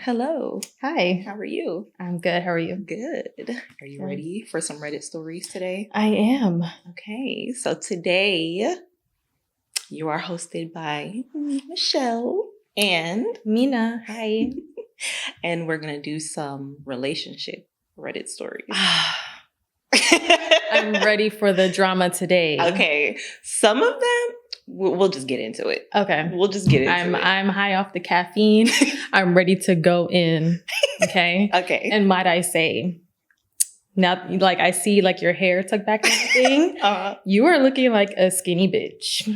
Hello. Hi. How are you? I'm good. How are you? Good. Are you ready for some Reddit stories today? I am. Okay, so today you are hosted by me, Michelle, and Mina. Hi. and we're gonna do some relationship Reddit stories. I'm ready for the drama today. Okay, some of them we'll just get into it. Okay. We'll just get into it. I'm high off the caffeine. I'm ready to go in. Okay. Okay. And might I say, now, like I see like your hair tucked back and everything. You are looking like a skinny bitch.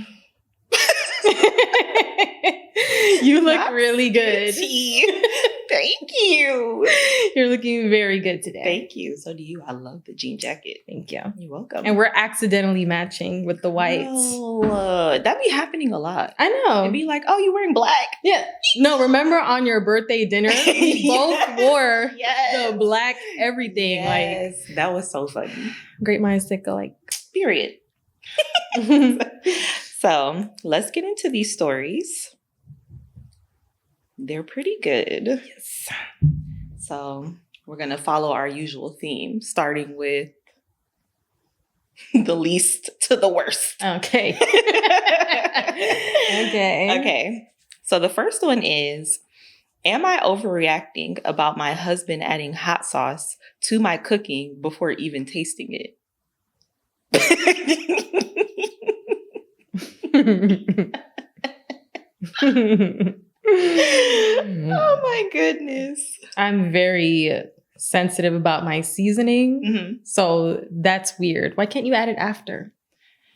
You look Not really good. Thank you. You're looking very good today. Thank you. So do you. I love the jean jacket. Thank you. You're welcome. And we're accidentally matching with the whites. Oh, that be happening a lot. I know. It'd be like, oh, you're wearing black. Yeah. No, remember on your birthday dinner, we both wore the black everything. Yes. Like, that was so funny. Great minds think alike. Period. So let's get into these stories. They're pretty good. Yes. So we're going to follow our usual theme, starting with the least to the worst. Okay. Okay. So the first one is, am I overreacting about my husband adding hot sauce to my cooking before even tasting it? Oh my goodness. I'm very sensitive about my seasoning. Mm-hmm. So that's weird. Why can't you add it after?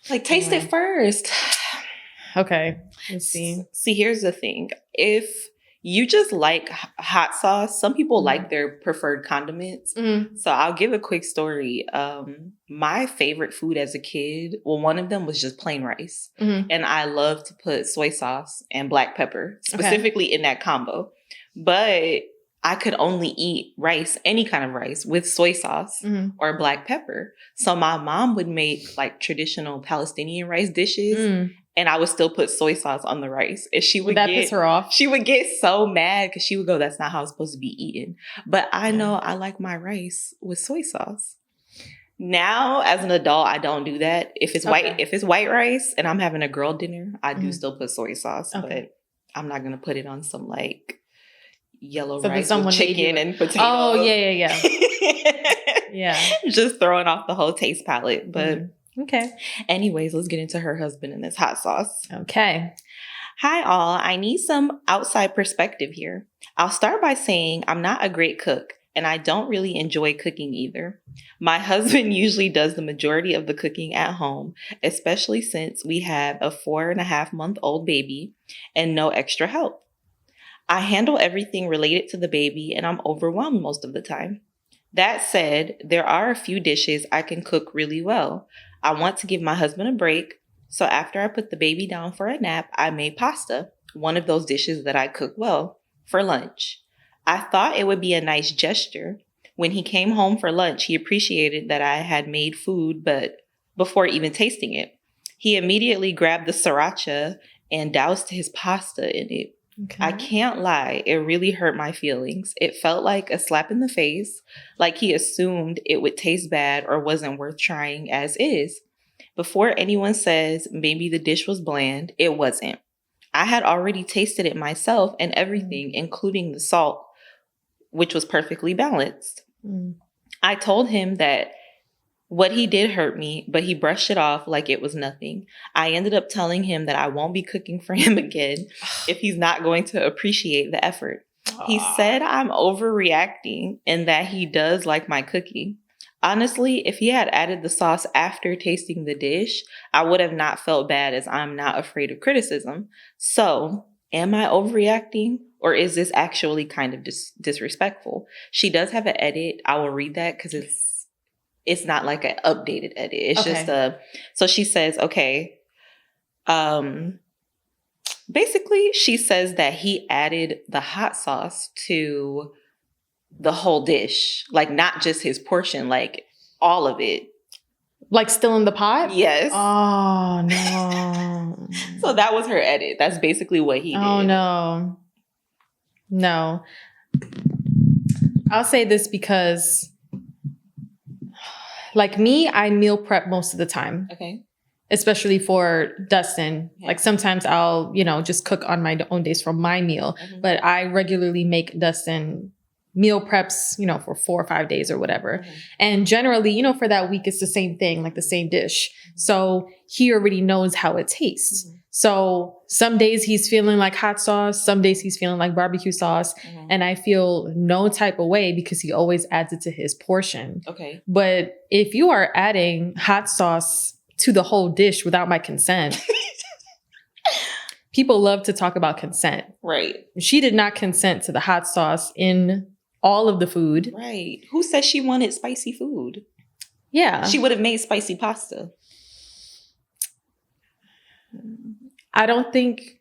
Like, taste it first. Okay. Let's see. See, here's the thing. If you just like hot sauce, some people like their preferred condiments. Mm-hmm. So I'll give a quick story. My favorite food as a kid, well, one of them was just plain rice. Mm-hmm. And I love to put soy sauce and black pepper, specifically in that combo. But I could only eat rice, any kind of rice, with soy sauce or black pepper. So my mom would make like traditional Palestinian rice dishes. And I would still put soy sauce on the rice. And she would piss her off. She would get so mad because she would go, that's not how it's supposed to be eaten. But I know I like my rice with soy sauce. Now, as an adult, I don't do that. If it's white rice and I'm having a girl dinner, I do still put soy sauce. But I'm not going to put it on some like yellow rice with chicken and potatoes. Oh, yeah. Yeah. Just throwing off the whole taste palette. But okay. Anyways, let's get into her husband and his hot sauce. Okay. Hi, all. I need some outside perspective here. I'll start by saying I'm not a great cook, and I don't really enjoy cooking either. My husband usually does the majority of the cooking at home, especially since we have a 4.5-month-old baby and no extra help. I handle everything related to the baby, and I'm overwhelmed most of the time. That said, there are a few dishes I can cook really well. I want to give my husband a break, so after I put the baby down for a nap, I made pasta, one of those dishes that I cook well, for lunch. I thought it would be a nice gesture. When he came home for lunch, he appreciated that I had made food, but before even tasting it, he immediately grabbed the sriracha and doused his pasta in it. Okay. I can't lie, it really hurt my feelings. It felt like a slap in the face, like he assumed it would taste bad or wasn't worth trying as is. Before anyone says maybe the dish was bland, it wasn't. I had already tasted it myself and everything, including the salt, which was perfectly balanced. I told him that what he did hurt me, but he brushed it off like it was nothing. I ended up telling him that I won't be cooking for him again if he's not going to appreciate the effort. He said I'm overreacting and that he does like my cooking. Honestly, if he had added the sauce after tasting the dish, I would have not felt bad as I'm not afraid of criticism. So, am I overreacting? Or is this actually kind of disrespectful? She does have an edit. I will read that because it's not like an updated edit. It's just so she says, okay. Basically, she says that he added the hot sauce to the whole dish. Like, not just his portion, like all of it. Like still in the pot? Yes. Oh, no. So that was her edit. That's basically what he did. Oh, no. No. I'll say this because, like me, I meal prep most of the time. Okay. Especially for Dustin. Yeah. Like sometimes I'll, just cook on my own days for my meal. Mm-hmm. But I regularly make Dustin meal preps, for 4 or 5 days or whatever. Mm-hmm. And generally, for that week, it's the same thing, like the same dish. Mm-hmm. So he already knows how it tastes. Mm-hmm. So some days he's feeling like hot sauce. Some days he's feeling like barbecue sauce. Mm-hmm. And I feel no type of way because he always adds it to his portion. Okay. But if you are adding hot sauce to the whole dish without my consent, people love to talk about consent. Right. She did not consent to the hot sauce in all of the food. Right. Who said she wanted spicy food? Yeah. She would have made spicy pasta. I don't think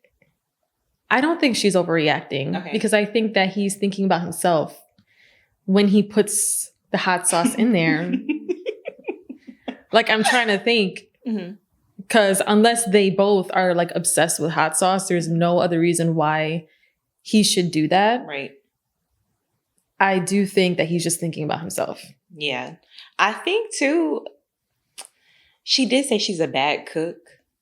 she's overreacting because I think that he's thinking about himself when he puts the hot sauce in there. Like, I'm trying to think, because unless they both are like obsessed with hot sauce, there's no other reason why he should do that. Right. I do think that he's just thinking about himself. Yeah. I think too, she did say she's a bad cook.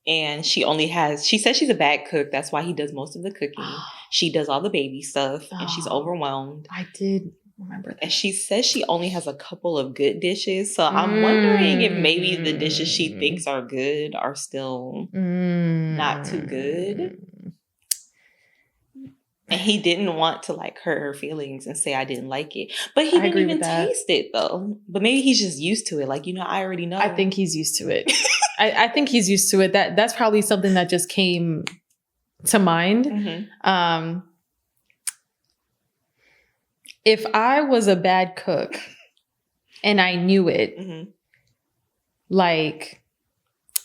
And she says she's a bad cook. That's why he does most of the cooking. She does all the baby stuff and she's overwhelmed. I did remember that. And she says she only has a couple of good dishes. So I'm wondering if maybe the dishes she thinks are good are still not too good. And he didn't want to like hurt her feelings and say I didn't like it. But he didn't even taste it though. But maybe he's just used to it. Like, I already know. I think he's used to it. I think he's used to it. That's probably something that just came to mind. Mm-hmm. If I was a bad cook and I knew it, like,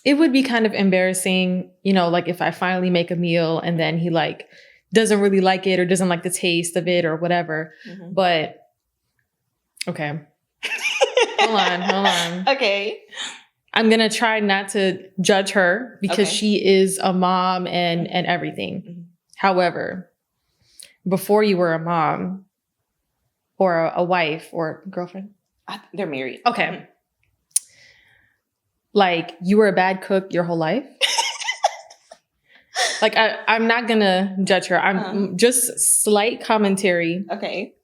it would be kind of embarrassing, like if I finally make a meal and then he like doesn't really like it or doesn't like the taste of it or whatever. Mm-hmm. But okay. Hold on. Okay. I'm going to try not to judge her because she is a mom and everything. Mm-hmm. However, before you were a mom or a wife or girlfriend? They're married. Okay. Mm-hmm. Like, you were a bad cook your whole life? Like, I'm not going to judge her. I'm just slight commentary. Okay.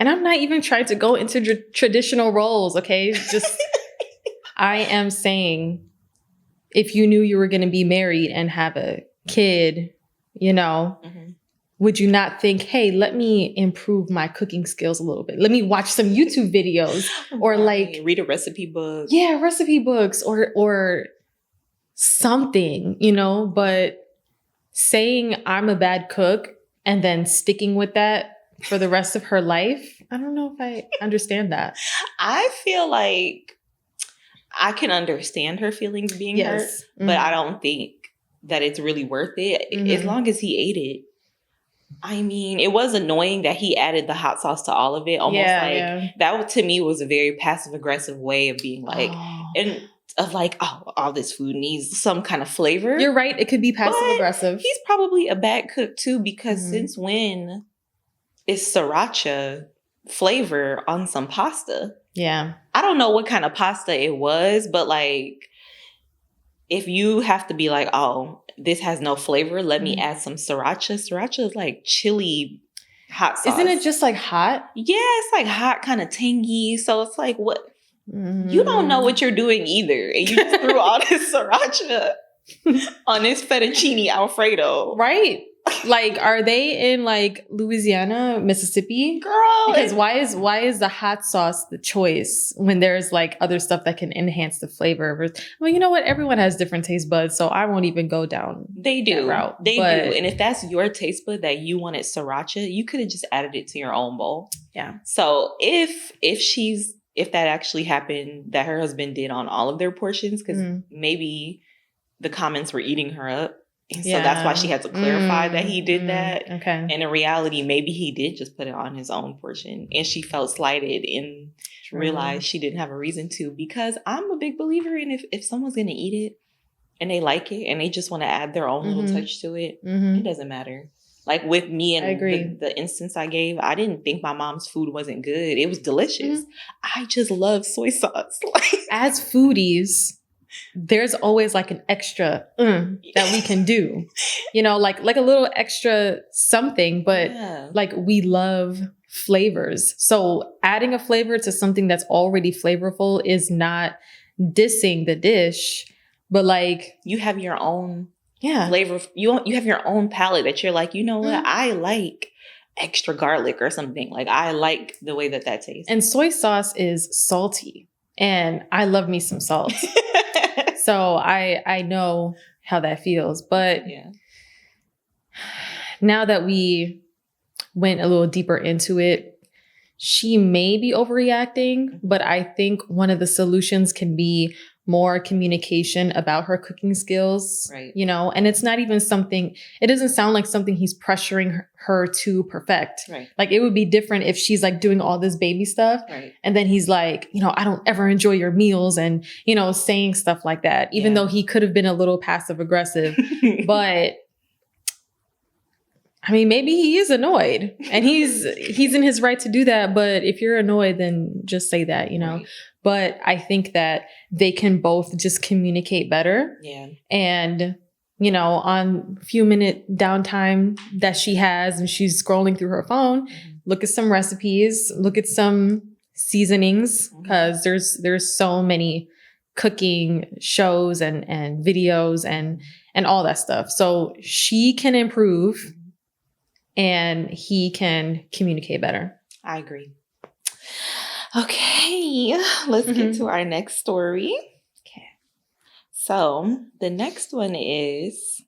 And I'm not even trying to go into traditional roles, okay? Just, I am saying, if you knew you were going to be married and have a kid, would you not think, hey, let me improve my cooking skills a little bit? Let me watch some YouTube videos or like read a recipe book. Yeah, recipe books or something, but saying I'm a bad cook and then sticking with that for the rest of her life, I don't know if I understand that. I feel like I can understand her feelings being hurt, but I don't think that it's really worth it as long as he ate it. I mean, it was annoying that he added the hot sauce to all of it. Almost that to me was a very passive aggressive way of being like, all this food needs some kind of flavor. You're right. It could be passive aggressive. He's probably a bad cook too, because since when is sriracha flavor on some pasta? Yeah. I don't know what kind of pasta it was, but like, if you have to be like, oh, this has no flavor, let me add some sriracha. Sriracha is like chili hot sauce. Isn't it just like hot? Yeah, it's like hot, kind of tangy. So it's like, what? You don't know what you're doing either. And you just threw all this sriracha on this fettuccine Alfredo. Right. Like, are they in like Louisiana, Mississippi? Girl. Because why is the hot sauce the choice when there's like other stuff that can enhance the flavor? Well, you know what? Everyone has different taste buds, so I won't even go down that route. They do. And if that's your taste bud that you wanted sriracha, you could have just added it to your own bowl. Yeah. So if that actually happened, that her husband did on all of their portions, because maybe the comments were eating her up. And so that's why she had to clarify that he did that. Okay. And in reality, maybe he did just put it on his own portion. And she felt slighted and realized she didn't have a reason to. Because I'm a big believer in if someone's going to eat it and they like it and they just want to add their own little touch to it, it doesn't matter. Like with me I agree. and the instance I gave, I didn't think my mom's food wasn't good. It was delicious. I just love soy sauce. As foodies, there's always like an extra that we can do, you know, like a little extra something, but like we love flavors. So adding a flavor to something that's already flavorful is not dissing the dish, but like you have your own flavor. You have your own palate that you're like, you know what? I like extra garlic or something. Like I like the way that tastes. And soy sauce is salty, and I love me some salt. So I know how that feels. But now that we went a little deeper into it, she may be overreacting, but I think one of the solutions can be more communication about her cooking skills, right? You know, and it's not even something, it doesn't sound like something he's pressuring her to perfect. Right. Like it would be different if she's like doing all this baby stuff. Right. And then he's like, you know, I don't ever enjoy your meals and, you know, saying stuff like that, even though he could have been a little passive aggressive, but I mean, maybe he is annoyed and he's in his right to do that. But if you're annoyed, then just say that, you know. Right. But I think that they can both just communicate better. Yeah. And, you know, on a few minute downtime that she has and she's scrolling through her phone, look at some recipes, look at some seasonings, because there's so many cooking shows and videos and all that stuff. So she can improve and he can communicate better. I agree. Okay, let's get to our next story. Okay. So the next one is,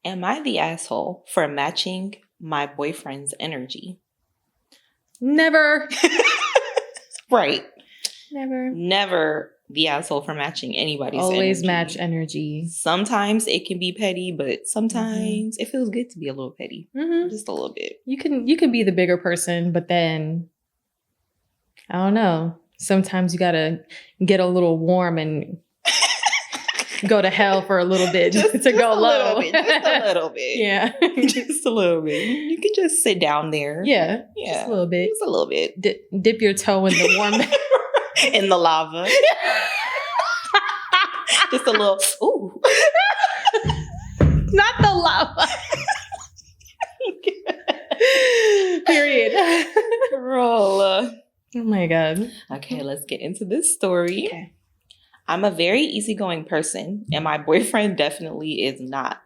am I the asshole for matching my boyfriend's energy? Never. Right. Never. Never the asshole for matching anybody's energy. Always match energy. Sometimes it can be petty, but sometimes it feels good to be a little petty. Just a little bit. You can be the bigger person, but then I don't know. Sometimes you gotta get a little warm and go to hell for a little bit to go low. Just a little bit. Yeah. Just a little bit. You can just sit down there. Yeah. Just a little bit. Just a little bit. Dip your toe in the warm in the lava. Just a little, ooh. Not the lava. Period. Roll. Oh my God. Okay, let's get into this story. Okay. I'm a very easygoing person, and my boyfriend definitely is not.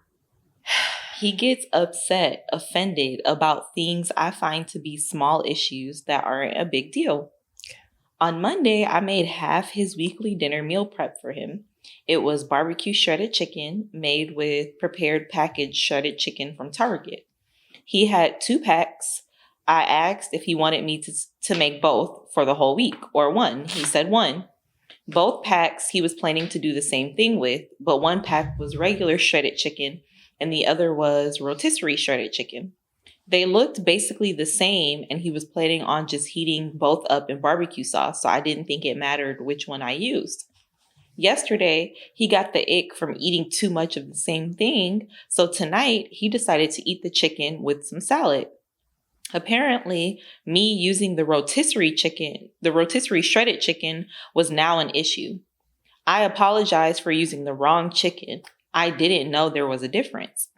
He gets upset, offended about things I find to be small issues that aren't a big deal. On Monday, I made half his weekly dinner meal prep for him. It was barbecue shredded chicken made with prepared packaged shredded chicken from Target. He had 2 packs. I asked if he wanted me to make both for the whole week or one. He said 1. Both packs he was planning to do the same thing with, but 1 pack was regular shredded chicken and the other was rotisserie shredded chicken. They looked basically the same, and he was planning on just heating both up in barbecue sauce, so I didn't think it mattered which one I used. Yesterday, he got the ick from eating too much of the same thing, so tonight he decided to eat the chicken with some salad. Apparently, me using the rotisserie shredded chicken was now an issue. I apologized for using the wrong chicken. I didn't know there was a difference.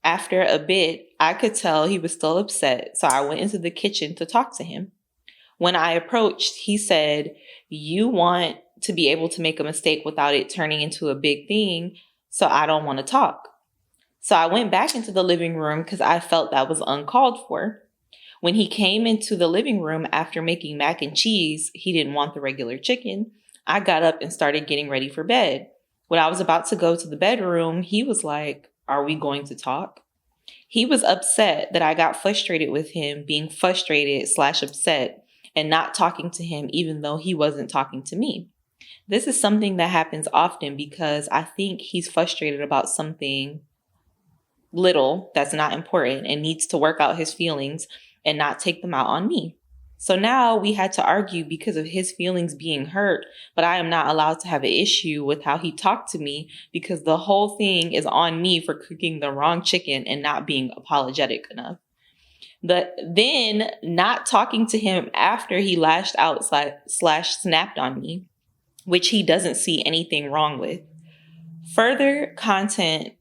After a bit, I could tell he was still upset, so I went into the kitchen to talk to him. When I approached, he said, "You want to be able to make a mistake without it turning into a big thing, so I don't want to talk." So I went back into the living room because I felt that was uncalled for. When he came into the living room after making mac and cheese, he didn't want the regular chicken. I got up and started getting ready for bed. When I was about to go to the bedroom, he was like, "Are we going to talk?" He was upset that I got frustrated with him being frustrated/upset and not talking to him even though he wasn't talking to me. This is something that happens often because I think he's frustrated about something little that's not important and needs to work out his feelings and not take them out on me. So now we had to argue because of his feelings being hurt, but I am not allowed to have an issue with how he talked to me because the whole thing is on me for cooking the wrong chicken and not being apologetic enough. Then not talking to him after he lashed out slash snapped on me, which he doesn't see anything wrong with. Further content,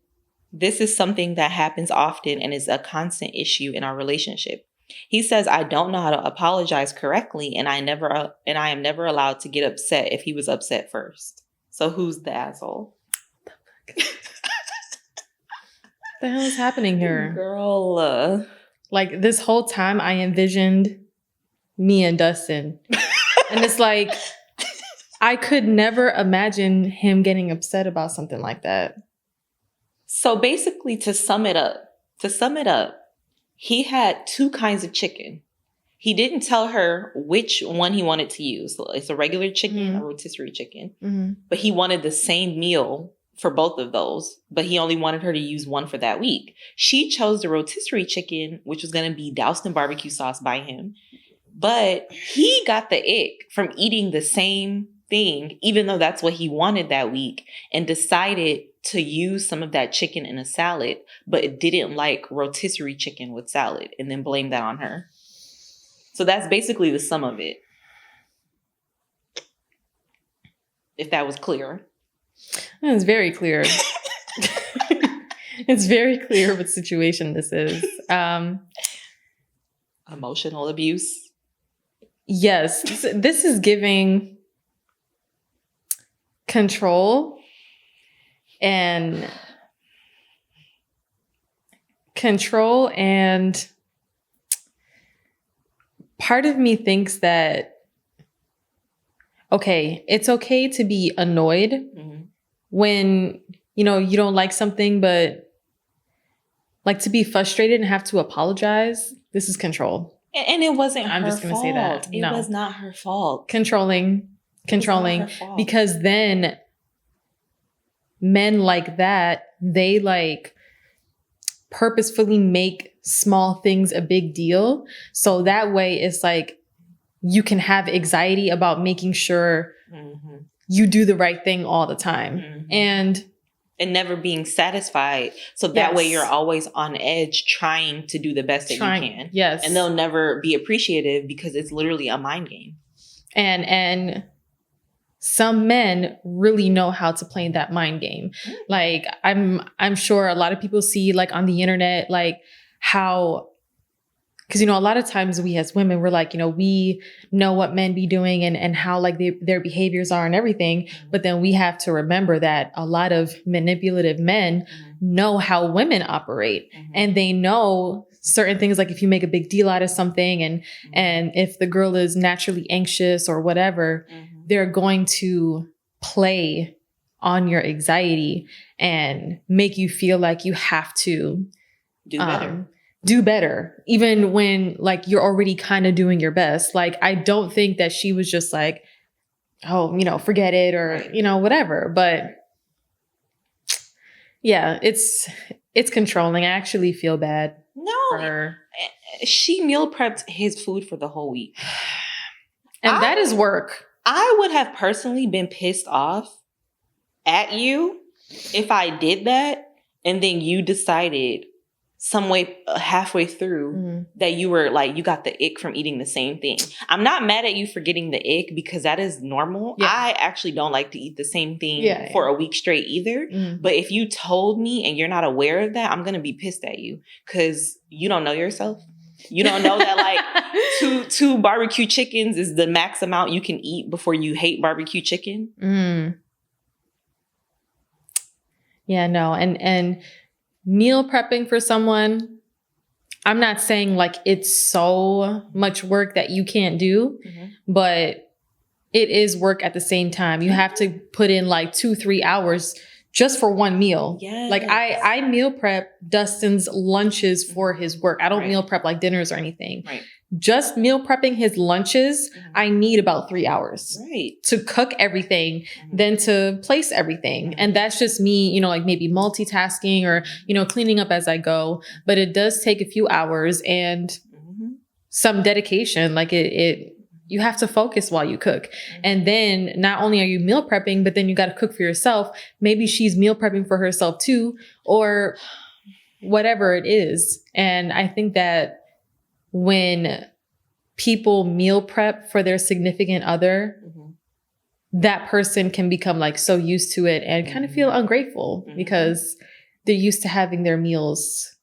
this is something that happens often and is a constant issue in our relationship. He says, I don't know how to apologize correctly, and I am never allowed to get upset if he was upset first. So who's the asshole? What the hell is happening here? Girl. Like, this whole time I envisioned me and Dustin. And it's like, I could never imagine him getting upset about something like that. So basically, to sum it up, he had two kinds of chicken. He didn't tell her which one he wanted to use. So it's a regular chicken or rotisserie chicken. Mm-hmm. But he wanted the same meal for both of those. But he only wanted her to use one for that week. She chose the rotisserie chicken, which was going to be doused in barbecue sauce by him. But he got the ick from eating the same thing, even though that's what he wanted that week, and decided to use some of that chicken in a salad, but it didn't like rotisserie chicken with salad, and then blame that on her. So that's basically the sum of it. If that was clear. It's very clear. It's very clear what situation this is. Emotional abuse. Yes. This is giving control and part of me thinks that, okay, it's okay to be annoyed when, you don't like something, but like to be frustrated and have to apologize. This is control. And it wasn't I'm her just going to fault. say that. It was not her fault. Controlling, because then men like that, they like purposefully make small things a big deal. So that way it's like you can have anxiety about making sure you do the right thing all the time. And never being satisfied. So that way you're always on edge trying to do the best that you can. Yes. And they'll never be appreciative because it's literally a mind game. And some men really know how to play that mind game. Like I'm sure a lot of people see like on the internet, like how, because, a lot of times we as women, we're like, we know what men be doing and how like their behaviors are and everything. But then we have to remember that a lot of manipulative men know how women operate and they know certain things. Like if you make a big deal out of something and if the girl is naturally anxious or whatever, they're going to play on your anxiety and make you feel like you have to do better, even when like you're already kind of doing your best. Like, I don't think that she was just like, oh, forget it or, whatever. But yeah, it's controlling. I actually feel bad for her. She meal prepped his food for the whole week. And that is work. I would have personally been pissed off at you if I did that and then you decided some way halfway through that you were like, you got the ick from eating the same thing. I'm not mad at you for getting the ick because that is normal. Yeah. I actually don't like to eat the same thing for a week straight either. But if you told me and you're not aware of that, I'm going to be pissed at you because you don't know yourself. You don't know that like two barbecue chickens is the max amount you can eat before you hate barbecue chicken. Yeah, no. And meal prepping for someone, I'm not saying like it's so much work that you can't do, but it is work at the same time. You have to put in like 2-3 hours just for one meal. Yes. Like I meal prep Dustin's lunches for his work. I don't meal prep like dinners or anything. Right. Just meal prepping his lunches, I need about 3 hours to cook everything, then to place everything. And that's just me, like maybe multitasking or, cleaning up as I go. But it does take a few hours. And some dedication. Like you have to focus while you cook. And then not only are you meal prepping, but then you got to cook for yourself. Maybe she's meal prepping for herself too, or whatever it is. And I think that when people meal prep for their significant other, that person can become like so used to it and kind of feel ungrateful because they're used to having their meals,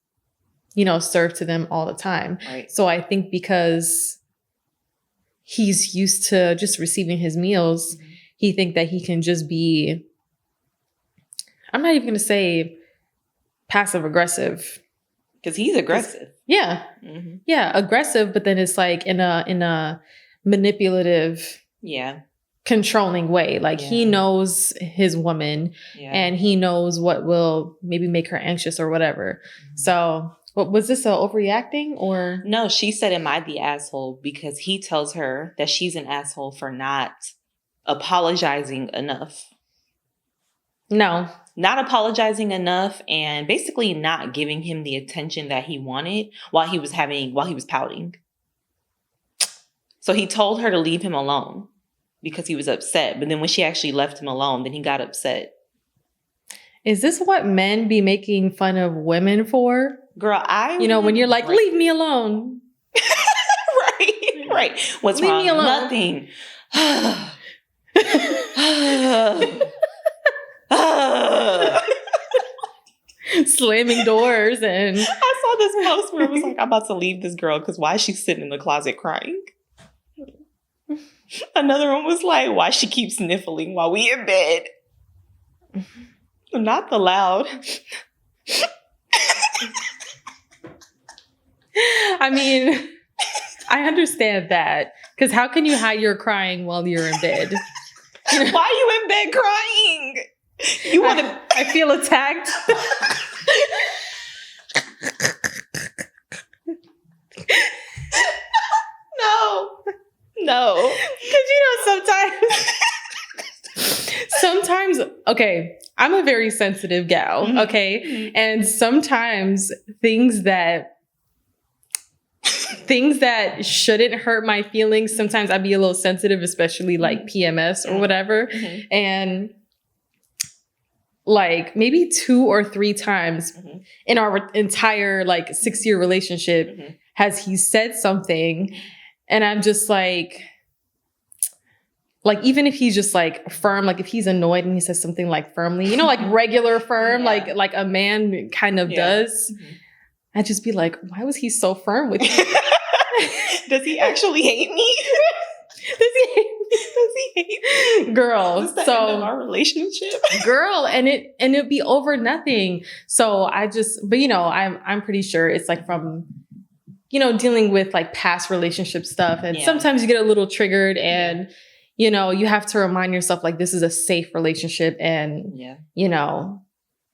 you know, served to them all the time. Right. So I think because he's used to just receiving his meals, he think that he can just be, I'm not even going to say passive aggressive. Because he's aggressive. Yeah. Yeah. Aggressive, but then it's like in a manipulative, controlling way. Like he knows his woman and he knows what will maybe make her anxious or whatever. So was this a overreacting or? No, she said, am I the asshole? Because he tells her that she's an asshole for not apologizing enough. No. Not apologizing enough and basically not giving him the attention that he wanted while he was pouting. So he told her to leave him alone because he was upset. But then when she actually left him alone, then he got upset. Is this what men be making fun of women for? Girl, when you're like, leave me alone. Right. What's leave wrong? Me alone. Nothing. Slamming doors and I saw this post where it was like, I'm about to leave this girl because why is she sitting in the closet crying? Another one was like, why she keep sniffling while we in bed? Not the loud. I mean, I understand that because how can you hide your crying while you're in bed? Why are you in bed crying? You want to? I feel attacked. No. Because sometimes, okay, I'm a very sensitive gal, okay? And sometimes things that shouldn't hurt my feelings, sometimes I'd be a little sensitive, especially like PMS or whatever. And like maybe 2 or 3 times in our entire like 6-year relationship has he said something and I'm just like even if he's just like firm, like if he's annoyed and he says something like firmly, you know, like regular firm, like a man kind of does, I'd just be like, why was he so firm with me? Does he actually hate me? Does he hate me? Girl, is this the end of our relationship? Girl, and it'd be over nothing. So but you know, I'm pretty sure it's like from, you know, dealing with like past relationship stuff. And sometimes you get a little triggered and, you know, you have to remind yourself like this is a safe relationship. And, you know,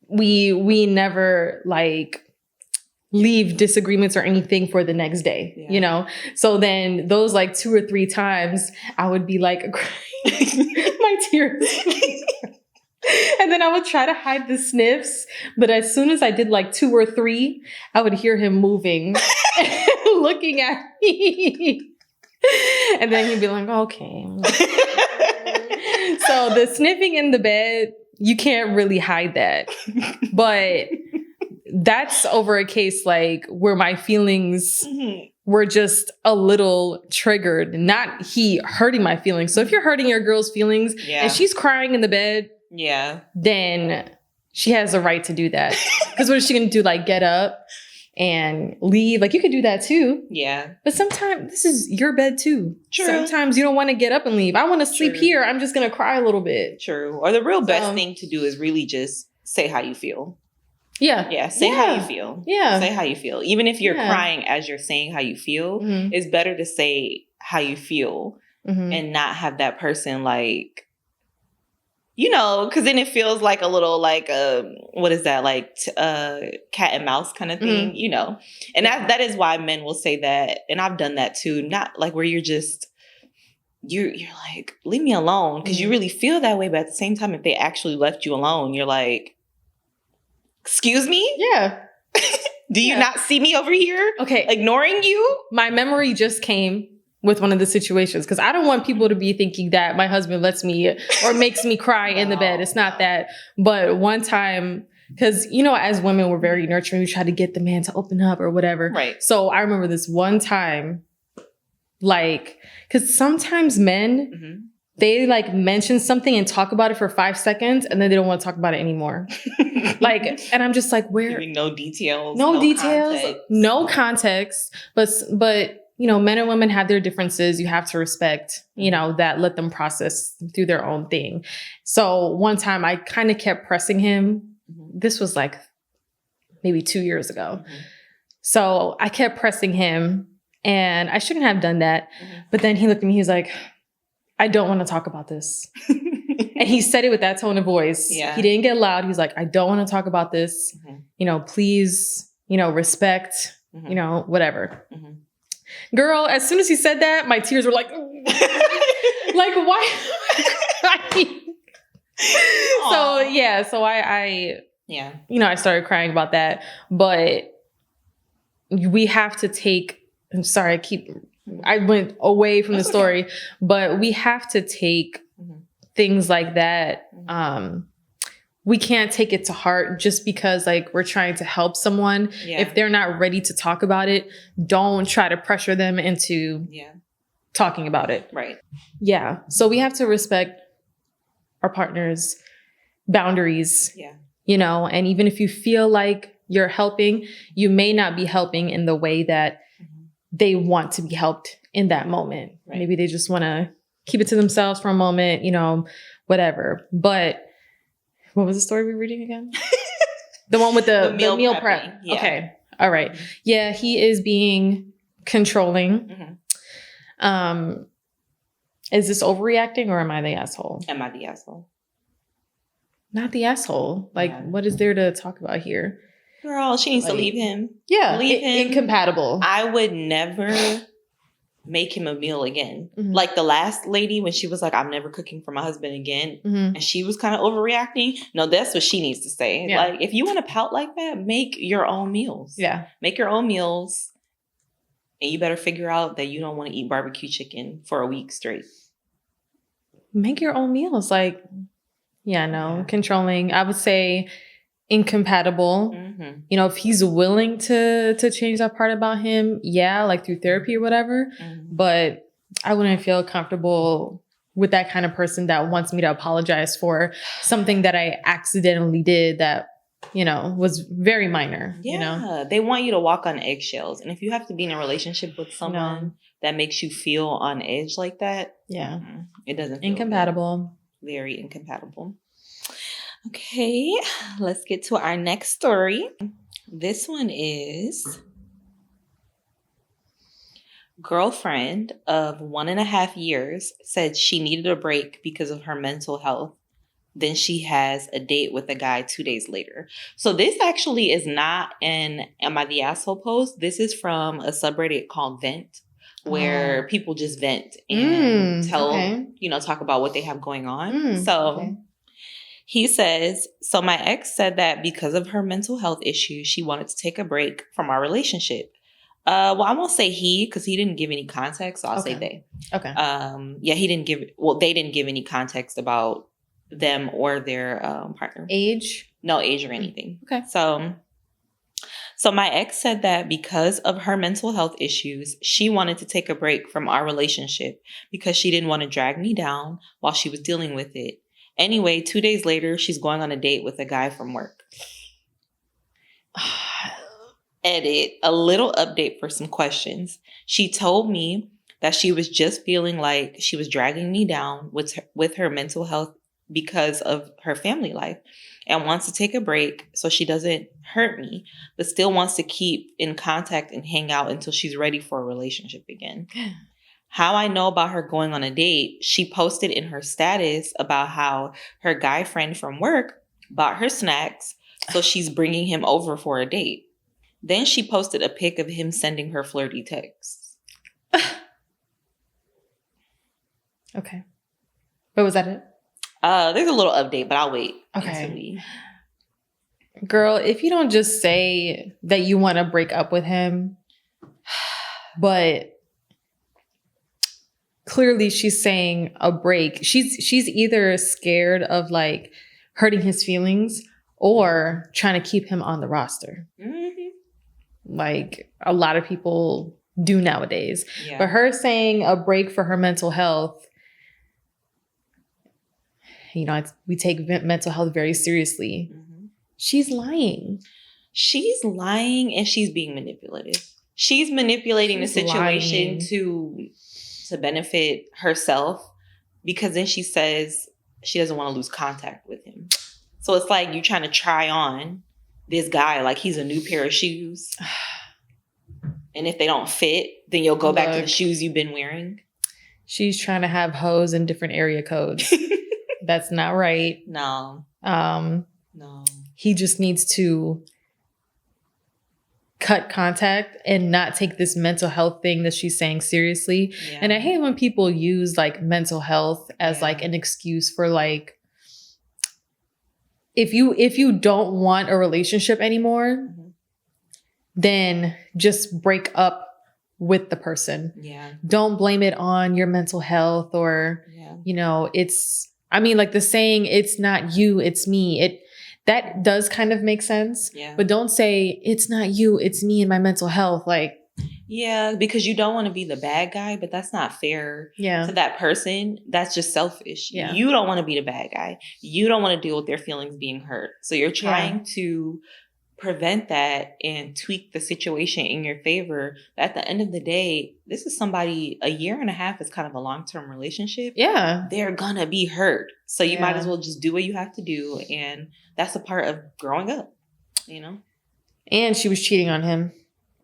we never like leave disagreements or anything for the next day, you know? So then those like 2 or 3 times I would be like crying my tears. And then I would try to hide the sniffs. But as soon as I did like 2 or 3, I would hear him moving, looking at me. And then he'd be like, okay. So the sniffing in the bed, you can't really hide that. But that's over a case like where my feelings were just a little triggered, not he hurting my feelings. So if you're hurting your girl's feelings and she's crying in the bed, then she has a right to do that. Because what is she going to do? Like get up and leave? Like you could do that too. Yeah. But sometimes this is your bed too. True. Sometimes you don't want to get up and leave. I want to sleep here. I'm just going to cry a little bit. True. Or the real best thing to do is really just say how you feel. Yeah. Say how you feel. Yeah. Say how you feel. Even if you're crying as you're saying how you feel, it's better to say how you feel and not have that person like, you know, because then it feels like a little like, what is that? Like cat and mouse kind of thing, you know? And that is why men will say that. And I've done that too. Not like where you're just, you're like, leave me alone. Because you really feel that way. But at the same time, if they actually left you alone, you're like, excuse me? Yeah. Do you not see me over here? Okay. Ignoring you? My memory just came with one of the situations because I don't want people to be thinking that my husband lets me or makes me cry in the bed. It's not that. But one time, because, as women, we're very nurturing. We try to get the man to open up or whatever. Right. So I remember this one time, because sometimes men, they mention something and talk about it for 5 seconds and then they don't want to talk about it anymore. And I'm just like, where? Giving no details. No details. Context. No context. But men and women have their differences. You have to respect, that, let them process through their own thing. So one time I kind of kept pressing him. This was maybe 2 years ago. So I kept pressing him and I shouldn't have done that. But then he looked at me, he was like, I don't want to talk about this. And he said it with that tone of voice. Yeah. He didn't get loud. He was like, I don't want to talk about this. Please, respect, whatever. Girl, as soon as he said that, my tears were like why? So I started crying about that. But we have to take, I'm sorry, I went away from the story, but we have to take things like that. We can't take it to heart just because we're trying to help someone. Yeah. If they're not ready to talk about it, don't try to pressure them into talking about it. Right. Yeah. So we have to respect our partner's boundaries. Yeah. And even if you feel like you're helping, you may not be helping in the way that they want to be helped in that moment. Right. Maybe they just want to keep it to themselves for a moment, whatever. But what was the story we were reading again? The one with the meal prep. Yeah. Okay. All right. Yeah, he is being controlling. Is this overreacting or am I the asshole? Am I the asshole? Not the asshole. What is there to talk about here? Girl, she needs to leave him. Yeah. Leave him. Incompatible. I would never make him a meal again. Like the last lady when she was like, I'm never cooking for my husband again. And she was kind of overreacting. No, that's what she needs to say. Yeah. If you want to pout like that, make your own meals. Yeah. Make your own meals. And you better figure out that you don't want to eat barbecue chicken for a week straight. Make your own meals. Controlling. I would say incompatible. If he's willing to change that part about him, through therapy or whatever. But I wouldn't feel comfortable with that kind of person that wants me to apologize for something that I accidentally did that, was very minor. Yeah. They want you to walk on eggshells. And if you have to be in a relationship with someone that makes you feel on edge like that, it doesn't feel incompatible. Good. Very incompatible. Okay, let's get to our next story. This one is girlfriend of 1.5 years said she needed a break because of her mental health. Then she has a date with a guy 2 days later. So this actually is not an Am I the Asshole post. This is from a subreddit called Vent, where people just vent and talk about what they have going on. He says, so my ex said that because of her mental health issues, she wanted to take a break from our relationship. Well, I won't say he because he didn't give any context. So I'll say they. Okay. They didn't give any context about them or their partner. Age? No age or anything. Okay. So my ex said that because of her mental health issues, she wanted to take a break from our relationship because she didn't want to drag me down while she was dealing with it. Anyway, 2 days later, she's going on a date with a guy from work. Edit, a little update for some questions. She told me that she was just feeling like she was dragging me down with her mental health because of her family life and wants to take a break so she doesn't hurt me, but still wants to keep in contact and hang out until she's ready for a relationship again. How I know about her going on a date, she posted in her status about how her guy friend from work bought her snacks, so she's bringing him over for a date. Then she posted a pic of him sending her flirty texts. Okay. But was that it? There's a little update, but I'll wait. Okay. Girl, if you don't just say that you want to break up with him, but clearly she's saying a break. She's either scared of like hurting his feelings or trying to keep him on the roster. Mm-hmm. Like a lot of people do nowadays. Yeah. But her saying a break for her mental health, you know, we take mental health very seriously. Mm-hmm. She's lying. She's lying and she's being manipulative. She's manipulating the situation to benefit herself, because then she says she doesn't want to lose contact with him. So it's like you're trying to try on this guy like he's a new pair of shoes. And if they don't fit, then you'll go back to the shoes you've been wearing. She's trying to have hoes in different area codes. That's not right. No. No. He just needs to cut contact and not take this mental health thing that she's saying seriously. Yeah. And I hate when people use like mental health as like an excuse for like, if you don't want a relationship anymore, then just break up with the person. Yeah. Don't blame it on your mental health or, you know, like the saying, it's not you, it's me. That does kind of make sense. Yeah. But don't say it's not you, it's me and my mental health. Like, yeah, because you don't want to be the bad guy, but that's not fair to that person. That's just selfish. Yeah. You don't want to be the bad guy. You don't want to deal with their feelings being hurt. So you're trying to prevent that and tweak the situation in your favor. But at the end of the day, this is somebody, a year and a half is kind of a long-term relationship. Yeah. They're gonna be hurt. So you might as well just do what you have to do. And that's a part of growing up, you know? And she was cheating on him.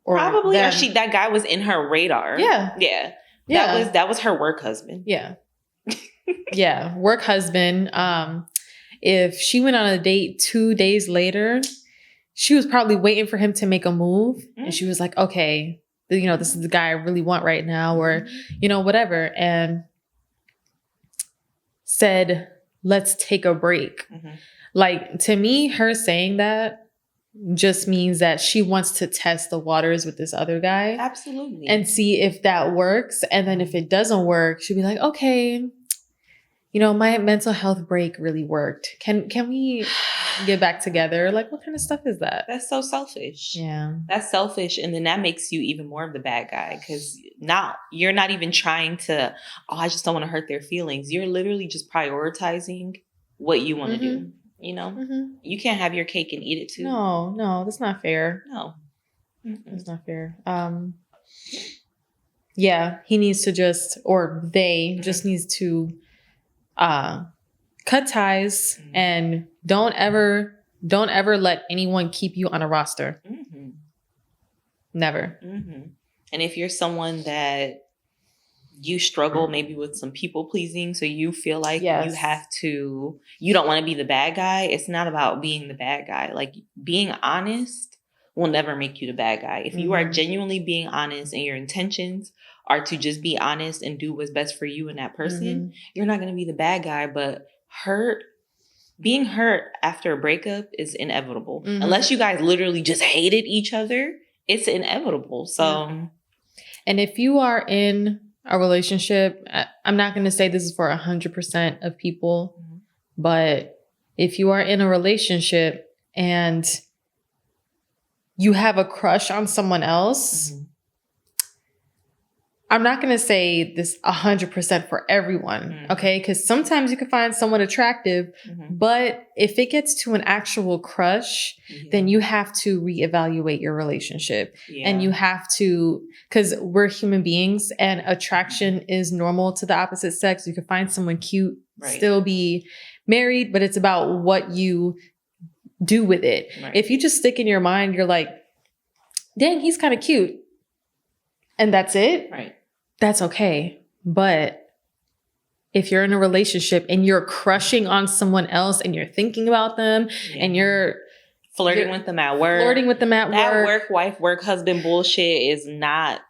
Or probably, or that guy was in her radar. Yeah. Yeah. That was her work husband. Yeah. Yeah. Work husband. If she went on a date 2 days later, she was probably waiting for him to make a move. Mm-hmm. And she was like, okay, you know, this is the guy I really want right now, or, you know, whatever. And said, let's take a break. Mm-hmm. Like, to me, her saying that just means that she wants to test the waters with this other guy. Absolutely. And see if that works. And then if it doesn't work, she'll be like, okay, you know, my mental health break really worked. Can we get back together? Like, what kind of stuff is that? That's so selfish. Yeah. That's selfish. And then that makes you even more of the bad guy, because now you're not even trying to, I just don't want to hurt their feelings. You're literally just prioritizing what you want to do. You know, you can't have your cake and eat it too. No, that's not fair. No, that's not fair. Yeah, he needs to just needs to cut ties and don't ever let anyone keep you on a roster. Never. And if you're someone that you struggle maybe with some people pleasing, so you feel like you don't want to be the bad guy. It's not about being the bad guy. Like, being honest will never make you the bad guy. If you are genuinely being honest and your intentions are to just be honest and do what's best for you and that person, you're not going to be the bad guy. But being hurt after a breakup is inevitable. Unless you guys literally just hated each other, it's inevitable. So, and if you are in a relationship, I'm not going to say this is for 100% of people, but if you are in a relationship and you have a crush on someone else, I'm not going to say this 100% for everyone, okay? Because sometimes you can find someone attractive, but if it gets to an actual crush, then you have to reevaluate your relationship. Yeah. And you have to, because we're human beings and attraction is normal to the opposite sex. You can find someone cute, still be married, but it's about what you do with it. Right. If you just stick in your mind, you're like, dang, he's kind of cute. And that's it. Right. That's okay. But if you're in a relationship and you're crushing on someone else and you're thinking about them and you're flirting with them at work. That work wife, work husband bullshit is not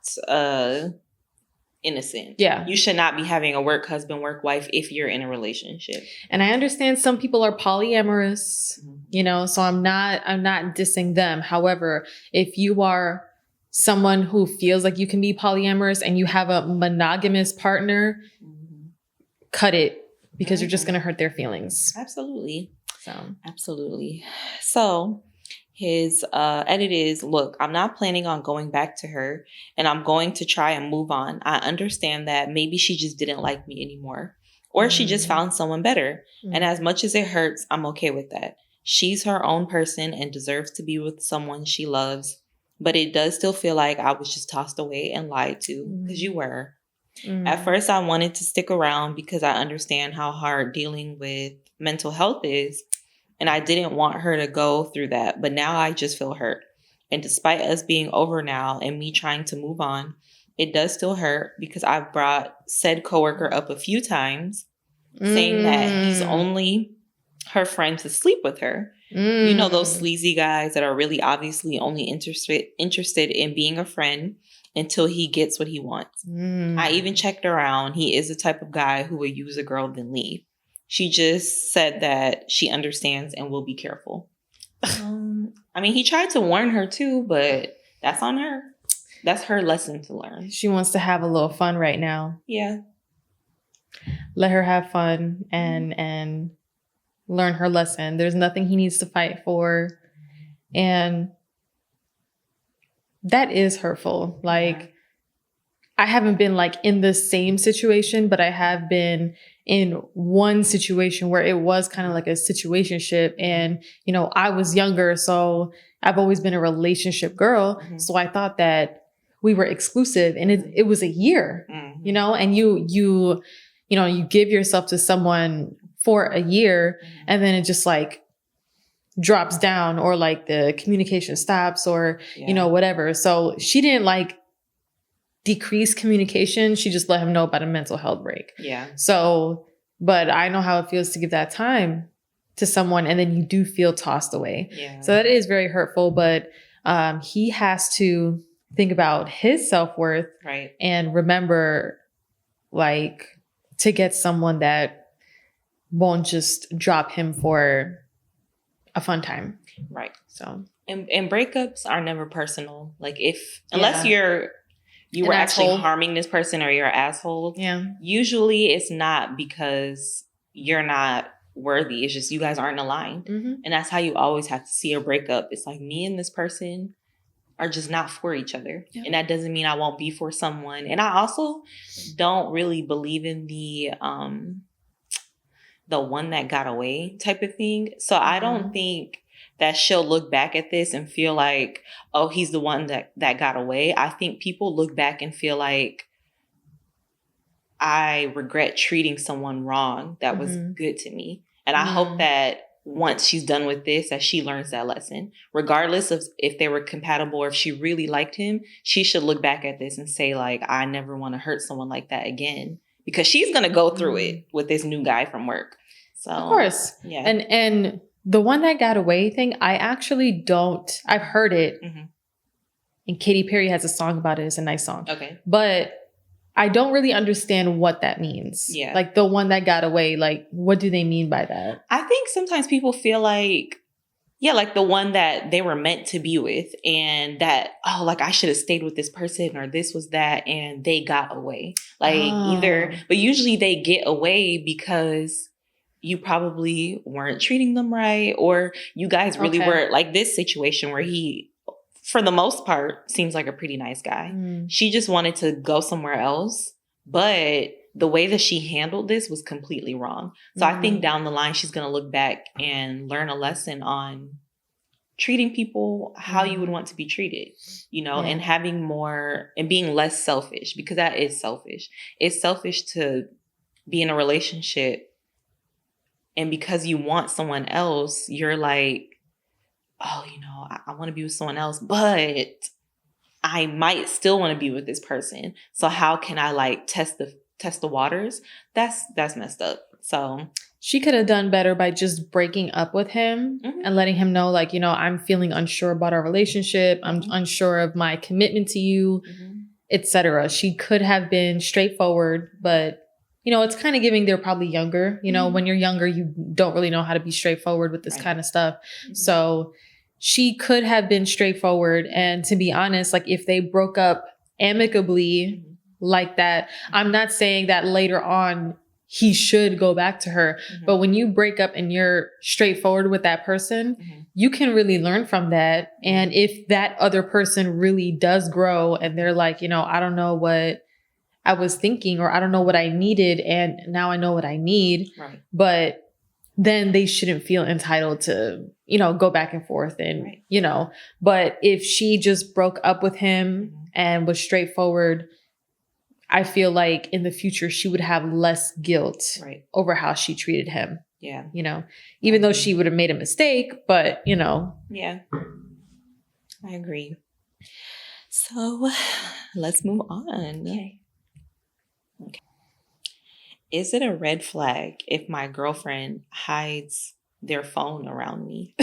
innocent. Yeah. You should not be having a work husband, work wife if you're in a relationship. And I understand some people are polyamorous. So I'm not dissing them. However, if you are someone who feels like you can be polyamorous and you have a monogamous partner, cut it, because you're just going to hurt their feelings. Absolutely. So absolutely. So his edit is, look, I'm not planning on going back to her, and I'm going to try and move on. I understand that maybe she just didn't like me anymore, or she just found someone better. And as much as it hurts, I'm okay with that. She's her own person and deserves to be with someone she loves. But it does still feel like I was just tossed away and lied to, because you were. At first, I wanted to stick around because I understand how hard dealing with mental health is. And I didn't want her to go through that. But now I just feel hurt. And despite us being over now and me trying to move on, it does still hurt because I've brought said coworker up a few times saying that he's only her friend to sleep with her. You know, those sleazy guys that are really obviously only interested in being a friend until he gets what he wants. I even checked around. He is the type of guy who will use a girl then leave. She just said that she understands and will be careful. I mean, he tried to warn her too, but that's on her. That's her lesson to learn. She wants to have a little fun right now. Yeah. Let her have fun and learn her lesson. There's nothing he needs to fight for. And that is hurtful. Like, I haven't been like in the same situation, but I have been in one situation where it was kind of like a situationship. And, I was younger, so I've always been a relationship girl. So I thought that we were exclusive, and it was a year, and you give yourself to someone for a year, and then it just like drops down, or like the communication stops, or, whatever. So she didn't like decrease communication. She just let him know about a mental health break. Yeah. So, but I know how it feels to give that time to someone, and then you do feel tossed away. Yeah. So that is very hurtful, but he has to think about his self-worth, right, and remember, like, to get someone that won't just drop him for a fun time. Right. So, and breakups are never personal. Like, unless you were actually harming this person or you're an asshole. Yeah. Usually it's not because you're not worthy. It's just you guys aren't aligned. And that's how you always have to see a breakup. It's like, me and this person are just not for each other. Yep. And that doesn't mean I won't be for someone. And I also don't really believe in the one that got away type of thing. So I don't think that she'll look back at this and feel like, oh, he's the one that got away. I think people look back and feel like, I regret treating someone wrong that was good to me. And I hope that once she's done with this, that she learns that lesson. Regardless of if they were compatible or if she really liked him, she should look back at this and say, like, I never want to hurt someone like that again. Because she's going to go through it with this new guy from work. So, of course. Yeah. And the one that got away thing, I actually don't. I've heard it. And Katy Perry has a song about it. It's a nice song. Okay. But I don't really understand what that means. Yeah. Like, the one that got away, like, what do they mean by that? I think sometimes people feel like, like the one that they were meant to be with, and that, oh, like, I should have stayed with this person, or this was that, and they got away. Like, but usually they get away because you probably weren't treating them right, or you guys really were, like this situation where he, for the most part, seems like a pretty nice guy. She just wanted to go somewhere else, but the way that she handled this was completely wrong. So I think down the line, she's going to look back and learn a lesson on treating people how you would want to be treated, and having more and being less selfish, because that is selfish. It's selfish to be in a relationship, and because you want someone else, you're like, oh, I want to be with someone else, but I might still want to be with this person. So how can I like test the waters? That's messed up. So she could have done better by just breaking up with him and letting him know, like, I'm feeling unsure about our relationship. I'm unsure of my commitment to you, etc. She could have been straightforward, but it's kind of giving they're probably younger. When you're younger, you don't really know how to be straightforward with this kind of stuff. Mm-hmm. So she could have been straightforward. And to be honest, like if they broke up amicably like that, I'm not saying that later on he should go back to her. But when you break up and you're straightforward with that person, you can really learn from that. And if that other person really does grow and they're like, I don't know what I was thinking, or I don't know what I needed, and now I know what I need. Right. But then they shouldn't feel entitled to, go back and forth and, but if she just broke up with him and was straightforward, I feel like in the future she would have less guilt over how she treated him. Yeah. Even though she would have made a mistake, but, Yeah. I agree. So let's move on. Okay. Is it a red flag if my girlfriend hides their phone around me?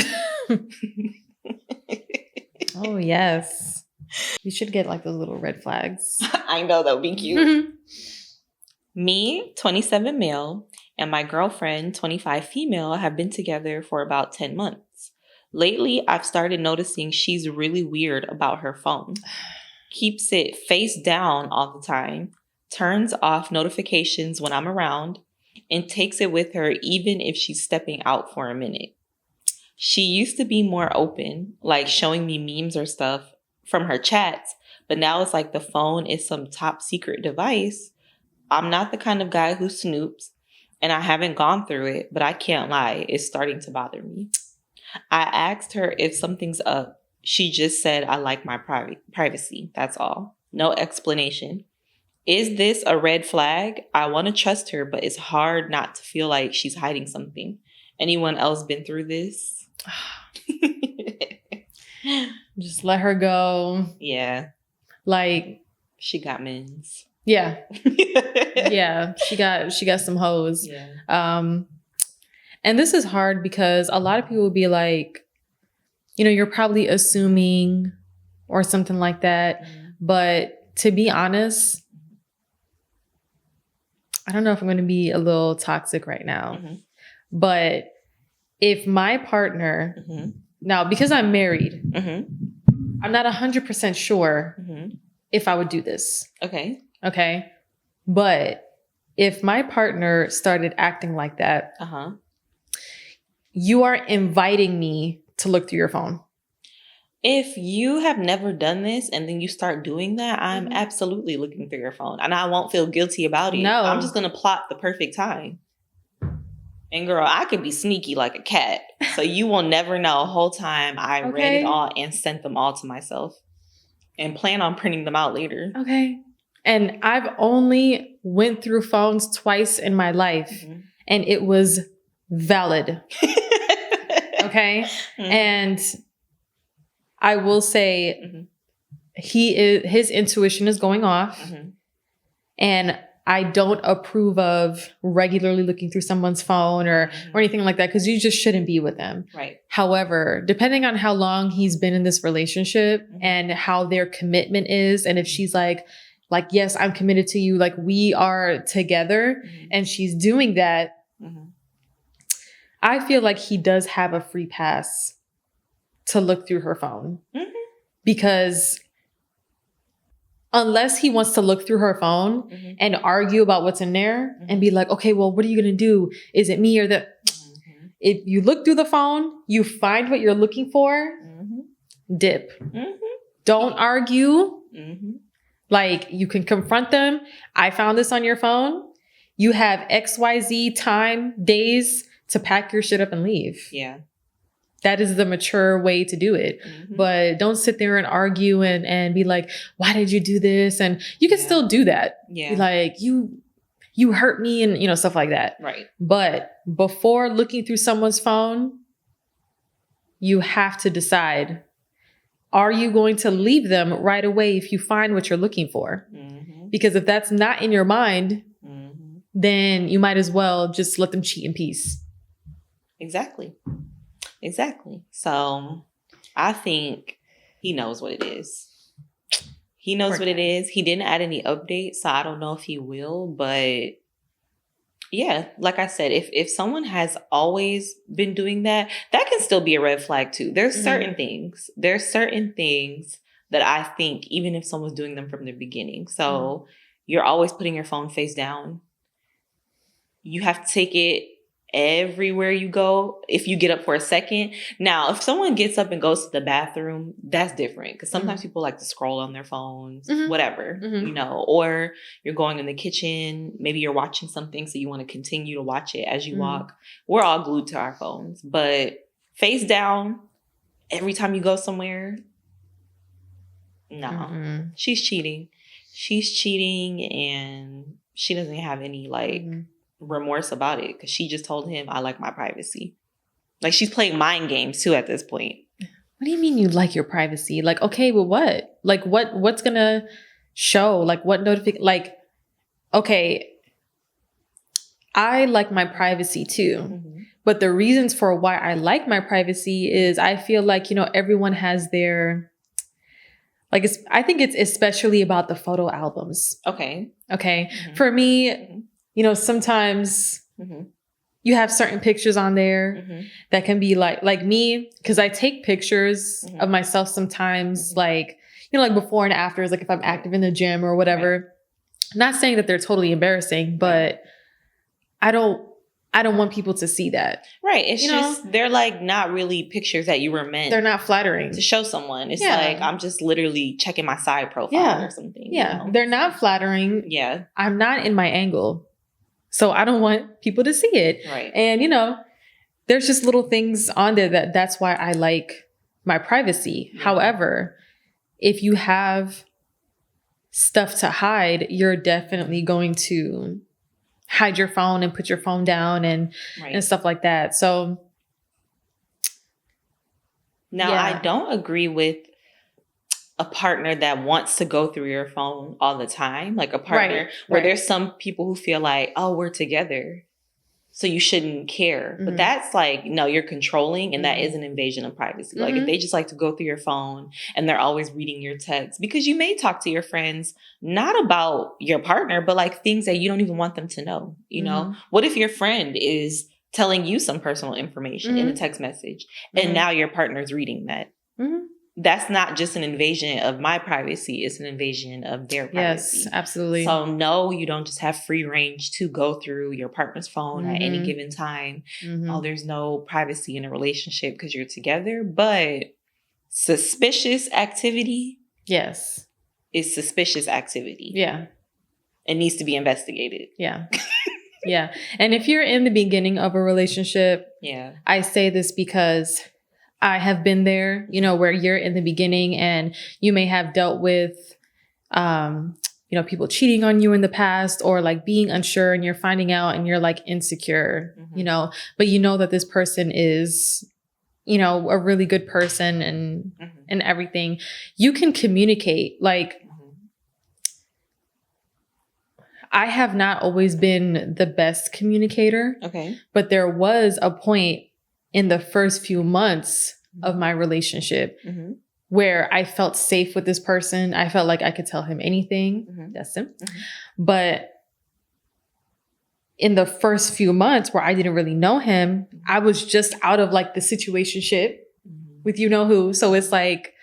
Oh, yes. You should get like those little red flags. I know, that would be cute. Me, 27 male, and my girlfriend, 25 female, have been together for about 10 months. Lately, I've started noticing she's really weird about her phone. Keeps it face down all the time. Turns off notifications when I'm around, and takes it with her even if she's stepping out for a minute. She used to be more open, like showing me memes or stuff from her chats, but now it's like the phone is some top secret device. I'm not the kind of guy who snoops, and I haven't gone through it, but I can't lie, it's starting to bother me. I asked her if something's up. She just said, I like my privacy. That's all. No explanation. Is this a red flag? I want to trust her, but it's hard not to feel like she's hiding something. Anyone else been through this? Just let her go. Yeah. Like she got men's. Yeah. Yeah. She got some hoes. Yeah. And this is hard because a lot of people will be like, you're probably assuming or something like that. But to be honest, I don't know if I'm going to be a little toxic right now, but if my partner, now because I'm married, I'm not 100% sure if I would do this. Okay. But if my partner started acting like that, you are inviting me to look through your phone. If you have never done this and then you start doing that, I'm absolutely looking through your phone and I won't feel guilty about it. No. I'm just going to plot the perfect time. And girl, I could be sneaky like a cat. So you will never know. A whole time I read it all and sent them all to myself and plan on printing them out later. Okay. And I've only went through phones twice in my life and it was valid. Okay. And I will say his intuition is going off and I don't approve of regularly looking through someone's phone or anything like that because you just shouldn't be with them. Right. However, depending on how long he's been in this relationship and how their commitment is, and if she's like, yes, I'm committed to you, like we are together and she's doing that, I feel like he does have a free pass to look through her phone because unless he wants to look through her phone and argue about what's in there and be like, okay, well, what are you going to do? Is it me or the... If you look through the phone, you find what you're looking for, dip. Don't argue. Like you can confront them. I found this on your phone. You have XYZ time, days to pack your shit up and leave. Yeah. That is the mature way to do it. But don't sit there and argue and be like, why did you do this? And you can still do that. Yeah. Like you hurt me and, stuff like that. Right. But before looking through someone's phone, you have to decide, are you going to leave them right away if you find what you're looking for? Because if that's not in your mind, then you might as well just let them cheat in peace. Exactly. So I think he knows what it is. He knows what it is. He didn't add any updates, so I don't know if he will, but Yeah, like I said, if someone has always been doing that, that can still be a red flag too. There's certain things that I think even if someone's doing them from the beginning. So you're always putting your phone face down. You have to take it everywhere you go. If you get up for a second. Now, if someone gets up and goes to the bathroom, that's different. Because sometimes people like to scroll on their phones, whatever, or you're going in the kitchen. Maybe you're watching something, so you want to continue to watch it as you walk. We're all glued to our phones. But face down, every time you go somewhere, no. She's cheating. She's cheating, and she doesn't have any, remorse about it, because she just told him, I like my privacy. Like, she's playing mind games too at this point. What do you mean you like your privacy? Like, okay, well, what? Like, what's gonna show? Like, what notification? Like, okay, I like my privacy too. But the reasons for why I like my privacy is I feel like, everyone has their, I think it's especially about the photo albums. Okay. For me, sometimes you have certain pictures on there that can be like me, because I take pictures of myself sometimes, like before and after, like if I'm active in the gym or whatever. Right. Not saying that they're totally embarrassing, but I don't want people to see that. Right. It's just, they're like not really pictures that you were meant. They're not flattering to show someone. It's like, I'm just literally checking my side profile or something. Yeah. They're not flattering. Yeah. I'm not in my angle. So I don't want people to see it. Right. And, there's just little things on there that's why I like my privacy. Yeah. However, if you have stuff to hide, you're definitely going to hide your phone and put your phone down and stuff like that. So now I don't agree with a partner that wants to go through your phone all the time. Like a partner where there's some people who feel like, oh, we're together, so you shouldn't care. But that's like, no, you're controlling, and that is an invasion of privacy. Like if they just like to go through your phone and they're always reading your texts, because you may talk to your friends, not about your partner, but like things that you don't even want them to know. What if your friend is telling you some personal information in a text message and now your partner's reading that? That's not just an invasion of my privacy. It's an invasion of their privacy. Yes, absolutely. So no, you don't just have free range to go through your partner's phone at any given time. Oh, there's no privacy in a relationship because you're together. But suspicious activity, yes, is suspicious activity. Yeah. It needs to be investigated. Yeah. Yeah. And if you're in the beginning of a relationship, I say this because I have been there, where you're in the beginning and you may have dealt with, people cheating on you in the past, or like being unsure, and you're finding out and you're like insecure, but that this person is, a really good person and everything. You can communicate. Like, I have not always been the best communicator. Okay. But there was a point in the first few months of my relationship where I felt safe with this person. I felt like I could tell him anything. That's him. But in the first few months where I didn't really know him, I was just out of like the situationship with who. So it's like,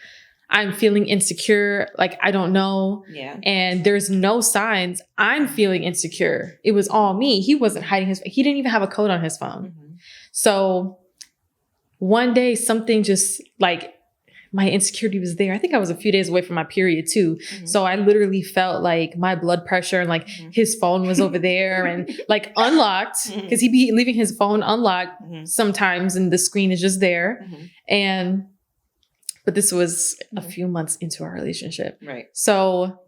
I'm feeling insecure. Like, I don't know. Yeah. And there's no signs I'm feeling insecure. It was all me. He wasn't hiding he didn't even have a code on his phone. So one day something just like, my insecurity was there. I think I was a few days away from my period too. So I literally felt like my blood pressure and like his phone was over there and like unlocked, because he'd be leaving his phone unlocked sometimes and the screen is just there. But this was a few months into our relationship. Right. So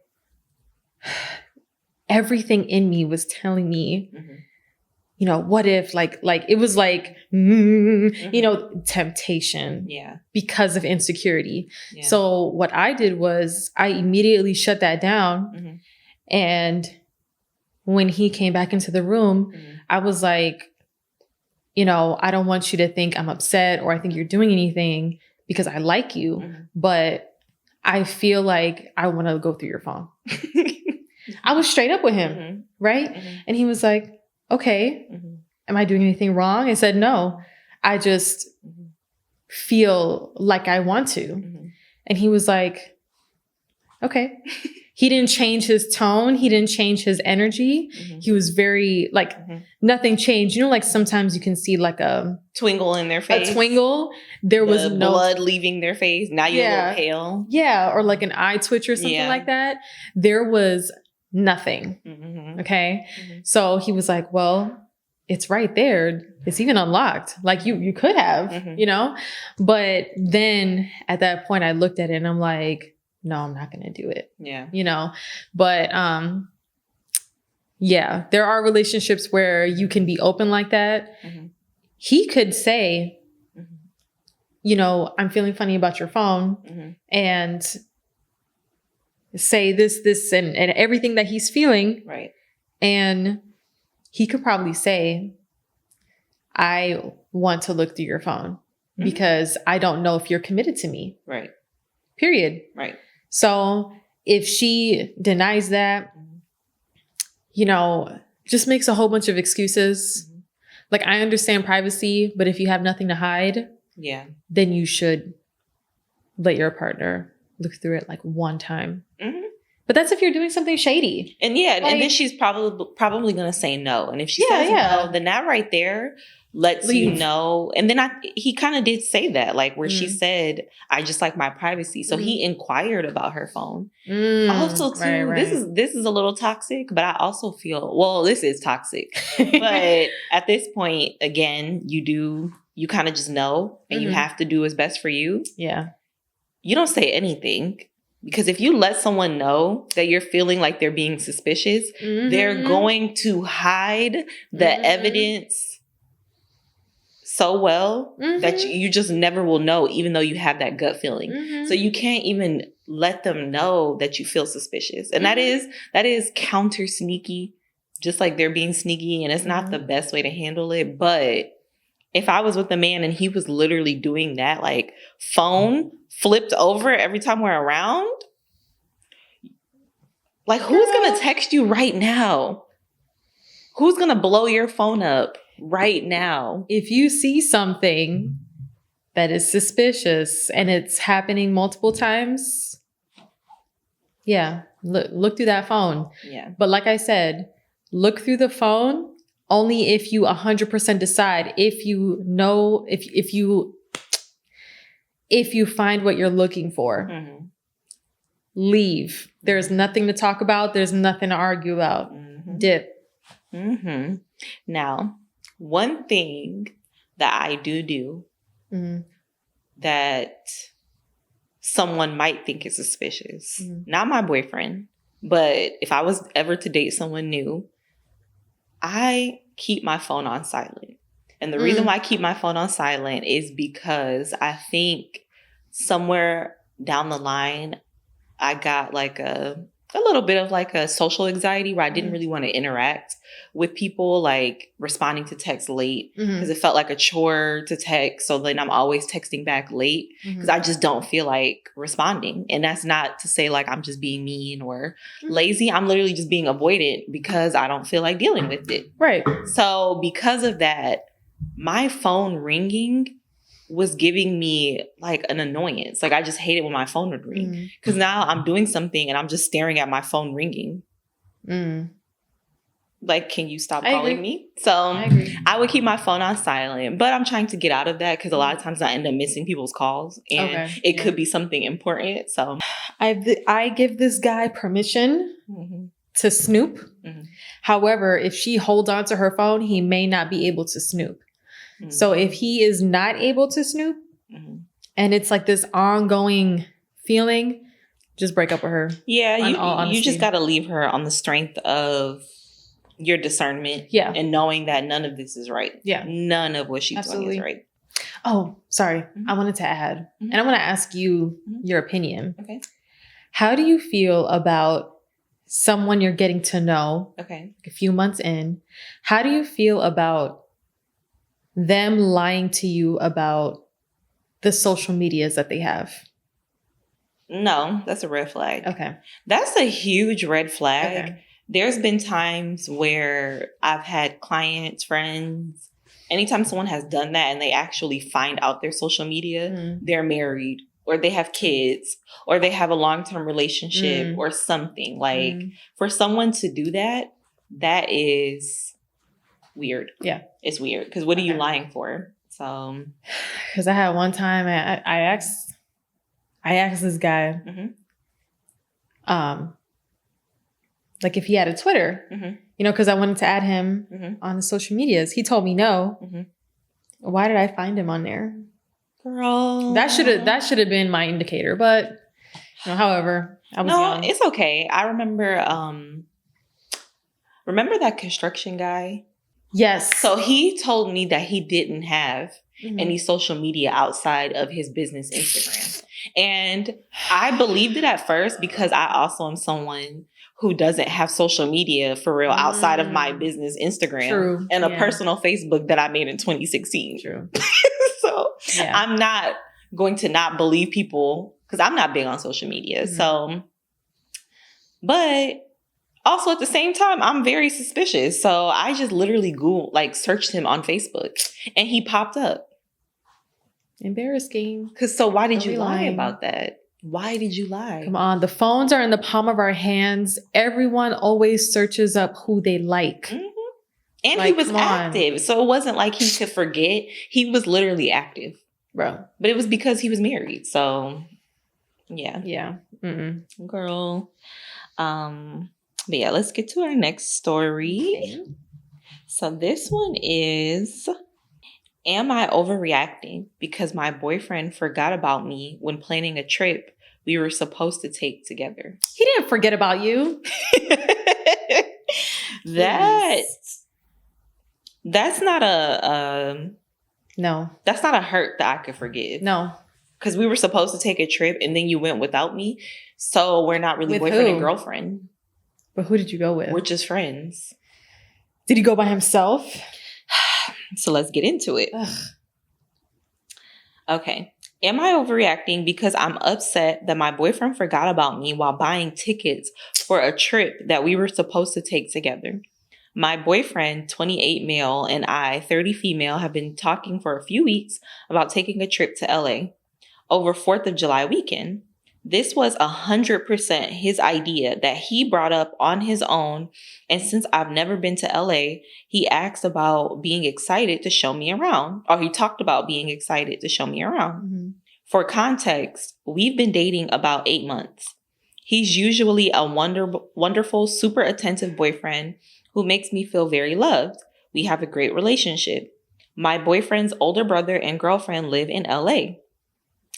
everything in me was telling me, what if like it was like, temptation. Yeah. Because of insecurity. Yeah. So what I did was I immediately shut that down. And when he came back into the room, I was like, I don't want you to think I'm upset or I think you're doing anything, because I like you, but I feel like I want to go through your phone. I was straight up with him, right? And he was like, okay, am I doing anything wrong? I said, no, I just feel like I want to. And he was like, okay. He didn't change his tone. He didn't change his energy. He was very like nothing changed. You know, like sometimes you can see like a twinkle in their face. A twinkle. There was no blood leaving their face. Now you're a little pale. Yeah, or like an eye twitch or something like that. There was nothing. Okay. So he was like, well, it's right there. It's even unlocked. Like you could have, you know? But then at that point I looked at it and I'm like, no, I'm not going to do it. Yeah. You know, but, yeah, there are relationships where you can be open like that. He could say, you know, I'm feeling funny about your phone and say this, and everything that he's feeling. Right. And he could probably say, I want to look through your phone because I don't know if you're committed to me. Right. Period. Right. So if she denies that, you know, just makes a whole bunch of excuses. Like, I understand privacy, but if you have nothing to hide, then you should let your partner look through it like one time. But that's if you're doing something shady. And and then she's probably going to say no. And if she says no, then that right there lets you know. And then he kind of did say that, like where she said, I just like my privacy. So he inquired about her phone. Also too, this is a little toxic, but I also feel, well, this is toxic. But at this point, again, you kind of just know and you have to do what's best for you. Yeah. You don't say anything. Because if you let someone know that you're feeling like they're being suspicious, they're going to hide the evidence so well that you just never will know, even though you have that gut feeling. So you can't even let them know that you feel suspicious. And that is counter sneaky, just like they're being sneaky. And it's not the best way to handle it. But if I was with a man and he was literally doing that, like phone flipped over every time we're around, like who's going to text you right now? Who's going to blow your phone up right now? If you see something that is suspicious and it's happening multiple times, look through that phone. Yeah. But like I said, look through the phone only if you 100% decide, if you know, if you find what you're looking for, leave. There's nothing to talk about. There's nothing to argue about. Dip. Now, one thing that I do that someone might think is suspicious, not my boyfriend, but if I was ever to date someone new, I keep my phone on silent. And the reason why I keep my phone on silent is because I think somewhere down the line, I got like a little bit of like a social anxiety where I didn't really want to interact with people, like responding to texts late because it felt like a chore to text. So then I'm always texting back late because I just don't feel like responding. And that's not to say like I'm just being mean or lazy. I'm literally just being avoidant because I don't feel like dealing with it. Right. So because of that, my phone ringing was giving me like an annoyance. Like I just hated when my phone would ring because now I'm doing something and I'm just staring at my phone ringing. Like, can you stop calling me? So I would keep my phone on silent, but I'm trying to get out of that because a lot of times I end up missing people's calls and it could be something important. So I give this guy permission to snoop. However, if she holds on to her phone, he may not be able to snoop. So if he is not able to snoop and it's like this ongoing feeling, just break up with her. Yeah, you just got to leave her on the strength of your discernment and knowing that none of this is right. Yeah. None of what she's doing is right. Oh, sorry. I wanted to add, and I want to ask you your opinion. Okay. How do you feel about someone you're getting to know a few months in? How do you feel about them lying to you about the social medias that they have? No, that's a red flag. Okay. That's a huge red flag there's been times where I've had clients, friends, anytime someone has done that and they actually find out their social media, they're married or they have kids or they have a long-term relationship or something. Like for someone to do that, that is weird. Yeah. It's weird. Because what are you lying for? So, because I had one time I asked this guy, like if he had a Twitter, you know, because I wanted to add him on the social medias. He told me no. Why did I find him on there? Girl, that should have been my indicator. But you know, however, I was young. It's okay. I remember that construction guy. Yes. So he told me that he didn't have any social media outside of his business Instagram. And I believed it at first because I also am someone who doesn't have social media for real outside of my business Instagram and a personal Facebook that I made in 2016. True. So I'm not going to not believe people because I'm not big on social media. So, but also, at the same time, I'm very suspicious. So I just literally searched him on Facebook and he popped up. Embarrassing. So why did you lie about that? Why did you lie? Come on. The phones are in the palm of our hands. Everyone always searches up who they like. And like, he was active. So it wasn't like he could forget. He was literally active. Bro. But it was because he was married. So, yeah. Yeah. Girl. But yeah, let's get to our next story. Okay. So this one is, am I overreacting because my boyfriend forgot about me when planning a trip we were supposed to take together? He didn't forget about you. That's not a no. That's not a hurt that I could forgive. No. Because we were supposed to take a trip and then you went without me. So we're not really boyfriend and girlfriend. But who did you go with? We're just friends. Did he go by himself? So let's get into it. Ugh. Okay. Am I overreacting because I'm upset that my boyfriend forgot about me while buying tickets for a trip that we were supposed to take together? My boyfriend, 28 male, and I, 30 female, have been talking for a few weeks about taking a trip to LA over 4th of July weekend. This was 100% his idea that he brought up on his own. And since I've never been to LA, he asked about being excited to show me around, or he talked about being excited to show me around. For context, we've been dating about 8 months. He's usually a wonderful, super attentive boyfriend who makes me feel very loved. We have a great relationship. My boyfriend's older brother and girlfriend live in LA.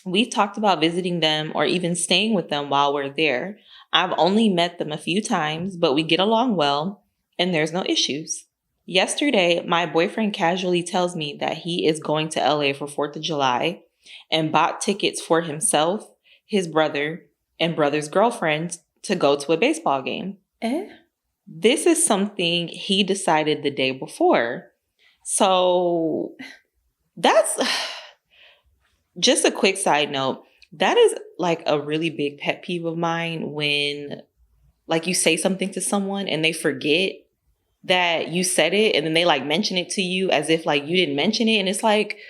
We've talked about visiting them or even staying with them while we're there. I've only met them a few times, but we get along well and there's no issues. Yesterday, my boyfriend casually tells me that he is going to LA for 4th of July and bought tickets for himself, his brother, and brother's girlfriend to go to a baseball game. This is something he decided the day before. So that's... Just a quick side note, that is like a really big pet peeve of mine when like you say something to someone and they forget that you said it and then they like mention it to you as if like you didn't mention it. And it's like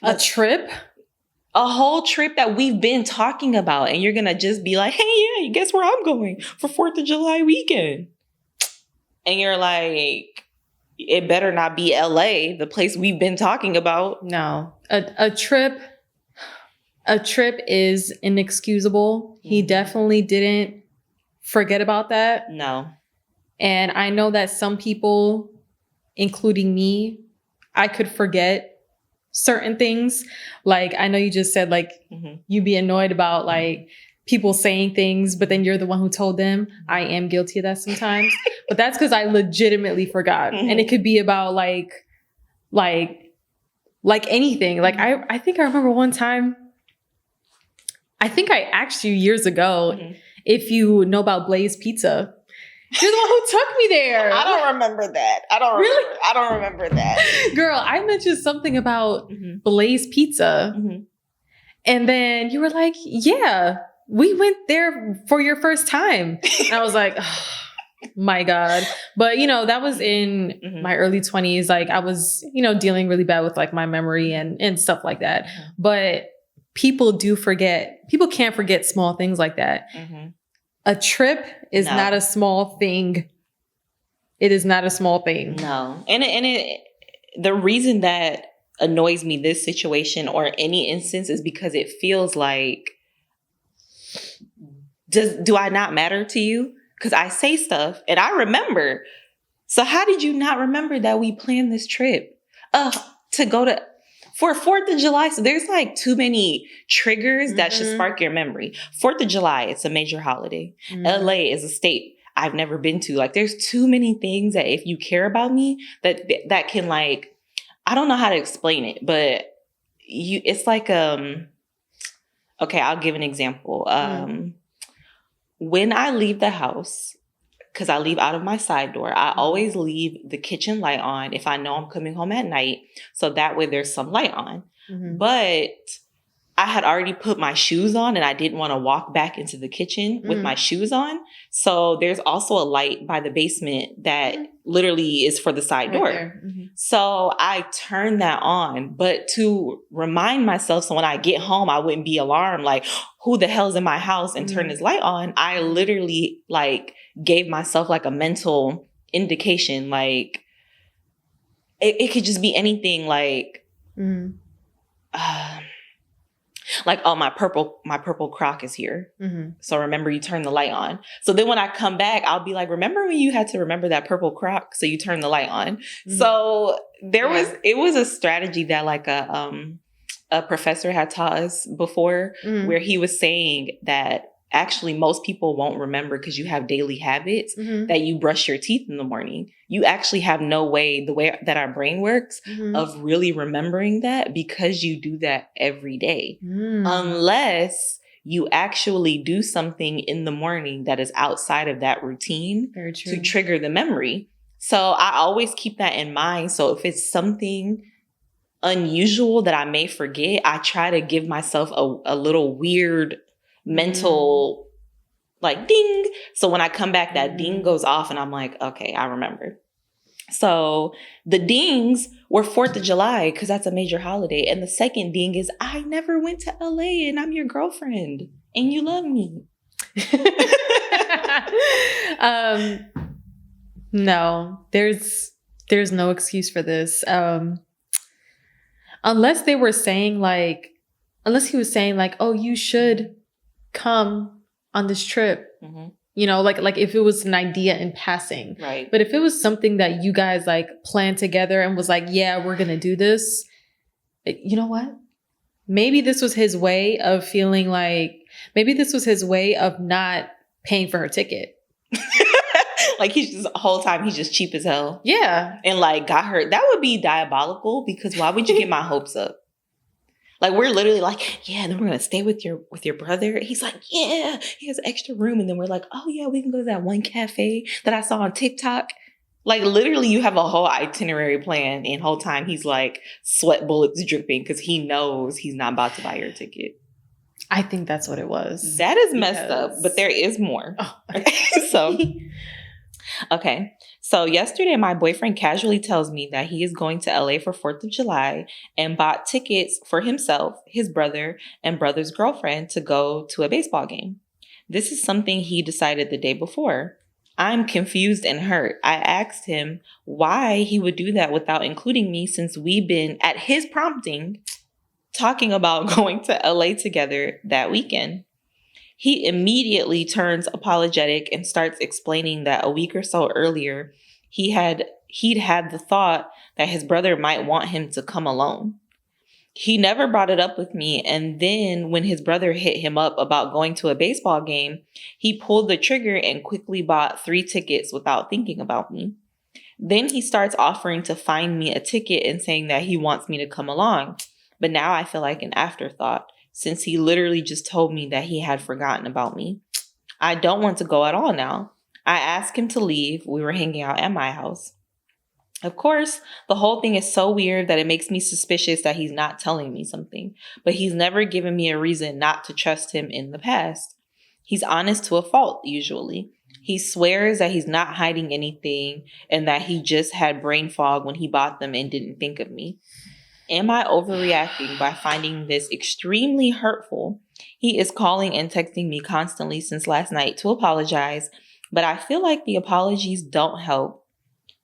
a trip, a whole trip that we've been talking about. And you're going to just be like, hey, yeah, guess where I'm going for 4th of July weekend. And you're like, it better not be LA, the place we've been talking about. No, a trip is inexcusable. He definitely didn't forget about that. No. And I know that some people, including me, I could forget certain things. Like, I know you just said like, you'd be annoyed about like people saying things, but then you're the one who told them. I am guilty of that sometimes. But that's because I legitimately forgot. And it could be about like anything. Like I think I remember one time, I think I asked you years ago if you know about Blaze Pizza. You're the one who took me there. I don't remember that. I don't remember that. Girl, I mentioned something about Blaze Pizza. And then you were like, yeah. we went there for your first time. And I was like, oh, my God. But, that was in my early 20s. Like I was, dealing really bad with like my memory and stuff like that. But people do forget. People can't forget small things like that. A trip is not a small thing. It is not a small thing. No. And the reason that annoys me, this situation or any instance, is because it feels like, do I not matter to you? Because I say stuff and I remember. So how did you not remember that we planned this trip to go to for 4th of July? So there's like too many triggers that should spark your memory. 4th of July, it's a major holiday. LA is a state I've never been to. Like there's too many things that if you care about me, that can like, I don't know how to explain it, but it's like, okay, I'll give an example. When I leave the house, because I leave out of my side door, I always leave the kitchen light on if I know I'm coming home at night. So that way there's some light on. But I had already put my shoes on and I didn't want to walk back into the kitchen with my shoes on. So there's also a light by the basement that literally is for the side door. So I turned that on, but to remind myself so when I get home, I wouldn't be alarmed, like, who the hell's in my house, and turn this light on. I literally like gave myself like a mental indication. Like it could just be anything like, like, oh, my purple croc is here. So remember, you turn the light on. So then when I come back, I'll be like, remember when you had to remember that purple croc? So you turn the light on. So it was a strategy that like a professor had taught us before, where he was saying that actually most people won't remember because you have daily habits that you brush your teeth in the morning. You actually have no way, the way that our brain works, of really remembering that because you do that every day. Unless you actually do something in the morning that is outside of that routine to trigger the memory. So I always keep that in mind. So if it's something unusual that I may forget, I try to give myself a little weird mental like ding. So when I come back, that ding goes off and I'm like, okay, I remember. So the dings were 4th of July because that's a major holiday. And the second ding is I never went to LA and I'm your girlfriend and you love me. No, there's no excuse for this. Unless he was saying like, oh, you should come on this trip. Like if it was an idea in passing. Right. But if it was something that you guys like planned together and was like, yeah, we're going to do this. You know what? Maybe this was his way of feeling like, maybe this was his way of not paying for her ticket. Like he's just the whole time he's just cheap as hell. Yeah. And like got her. That would be diabolical because why would you get my hopes up? Like we're literally like, yeah, then we're gonna stay with your brother. He's like, yeah, he has extra room. And then we're like, oh yeah, we can go to that one cafe that I saw on TikTok. Like literally you have a whole itinerary plan and whole time he's like sweat bullets dripping because he knows he's not about to buy your ticket. I think that's what it was. That is messed up, but there is more. Oh, okay. So yesterday, my boyfriend casually tells me that he is going to LA for 4th of July and bought tickets for himself, his brother, and brother's girlfriend to go to a baseball game. This is something he decided the day before. I'm confused and hurt. I asked him why he would do that without including me since we've been, at his prompting, talking about going to LA together that weekend. He immediately turns apologetic and starts explaining that a week or so earlier, he'd had the thought that his brother might want him to come alone. He never brought it up with me, and then when his brother hit him up about going to a baseball game, he pulled the trigger and quickly bought 3 tickets without thinking about me. Then he starts offering to find me a ticket and saying that he wants me to come along. But now I feel like an afterthought, since he literally just told me that he had forgotten about me. I don't want to go at all now. I asked him to leave. We were hanging out at my house. Of course, the whole thing is so weird that it makes me suspicious that he's not telling me something, but he's never given me a reason not to trust him in the past. He's honest to a fault, usually. He swears that he's not hiding anything and that he just had brain fog when he bought them and didn't think of me. Am I overreacting by finding this extremely hurtful? He is calling and texting me constantly since last night to apologize, but I feel like the apologies don't help.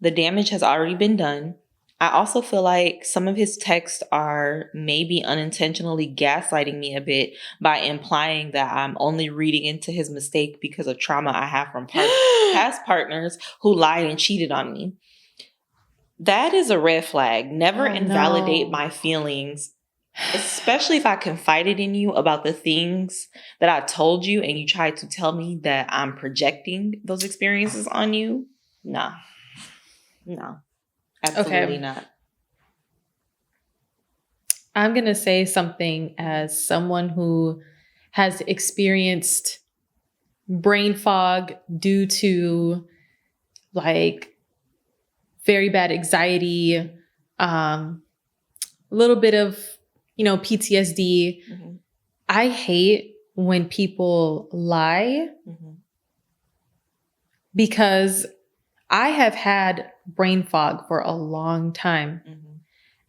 The damage has already been done. I also feel like some of his texts are maybe unintentionally gaslighting me a bit by implying that I'm only reading into his mistake because of trauma I have from past partners who lied and cheated on me. That is a red flag. Never invalidate my feelings, especially if I confided in you about the things that I told you and you tried to tell me that I'm projecting those experiences on you. Nah. No, absolutely not. I'm going to say something as someone who has experienced brain fog due to like very bad anxiety, a little bit of, PTSD. Mm-hmm. I hate when people lie because I have had brain fog for a long time.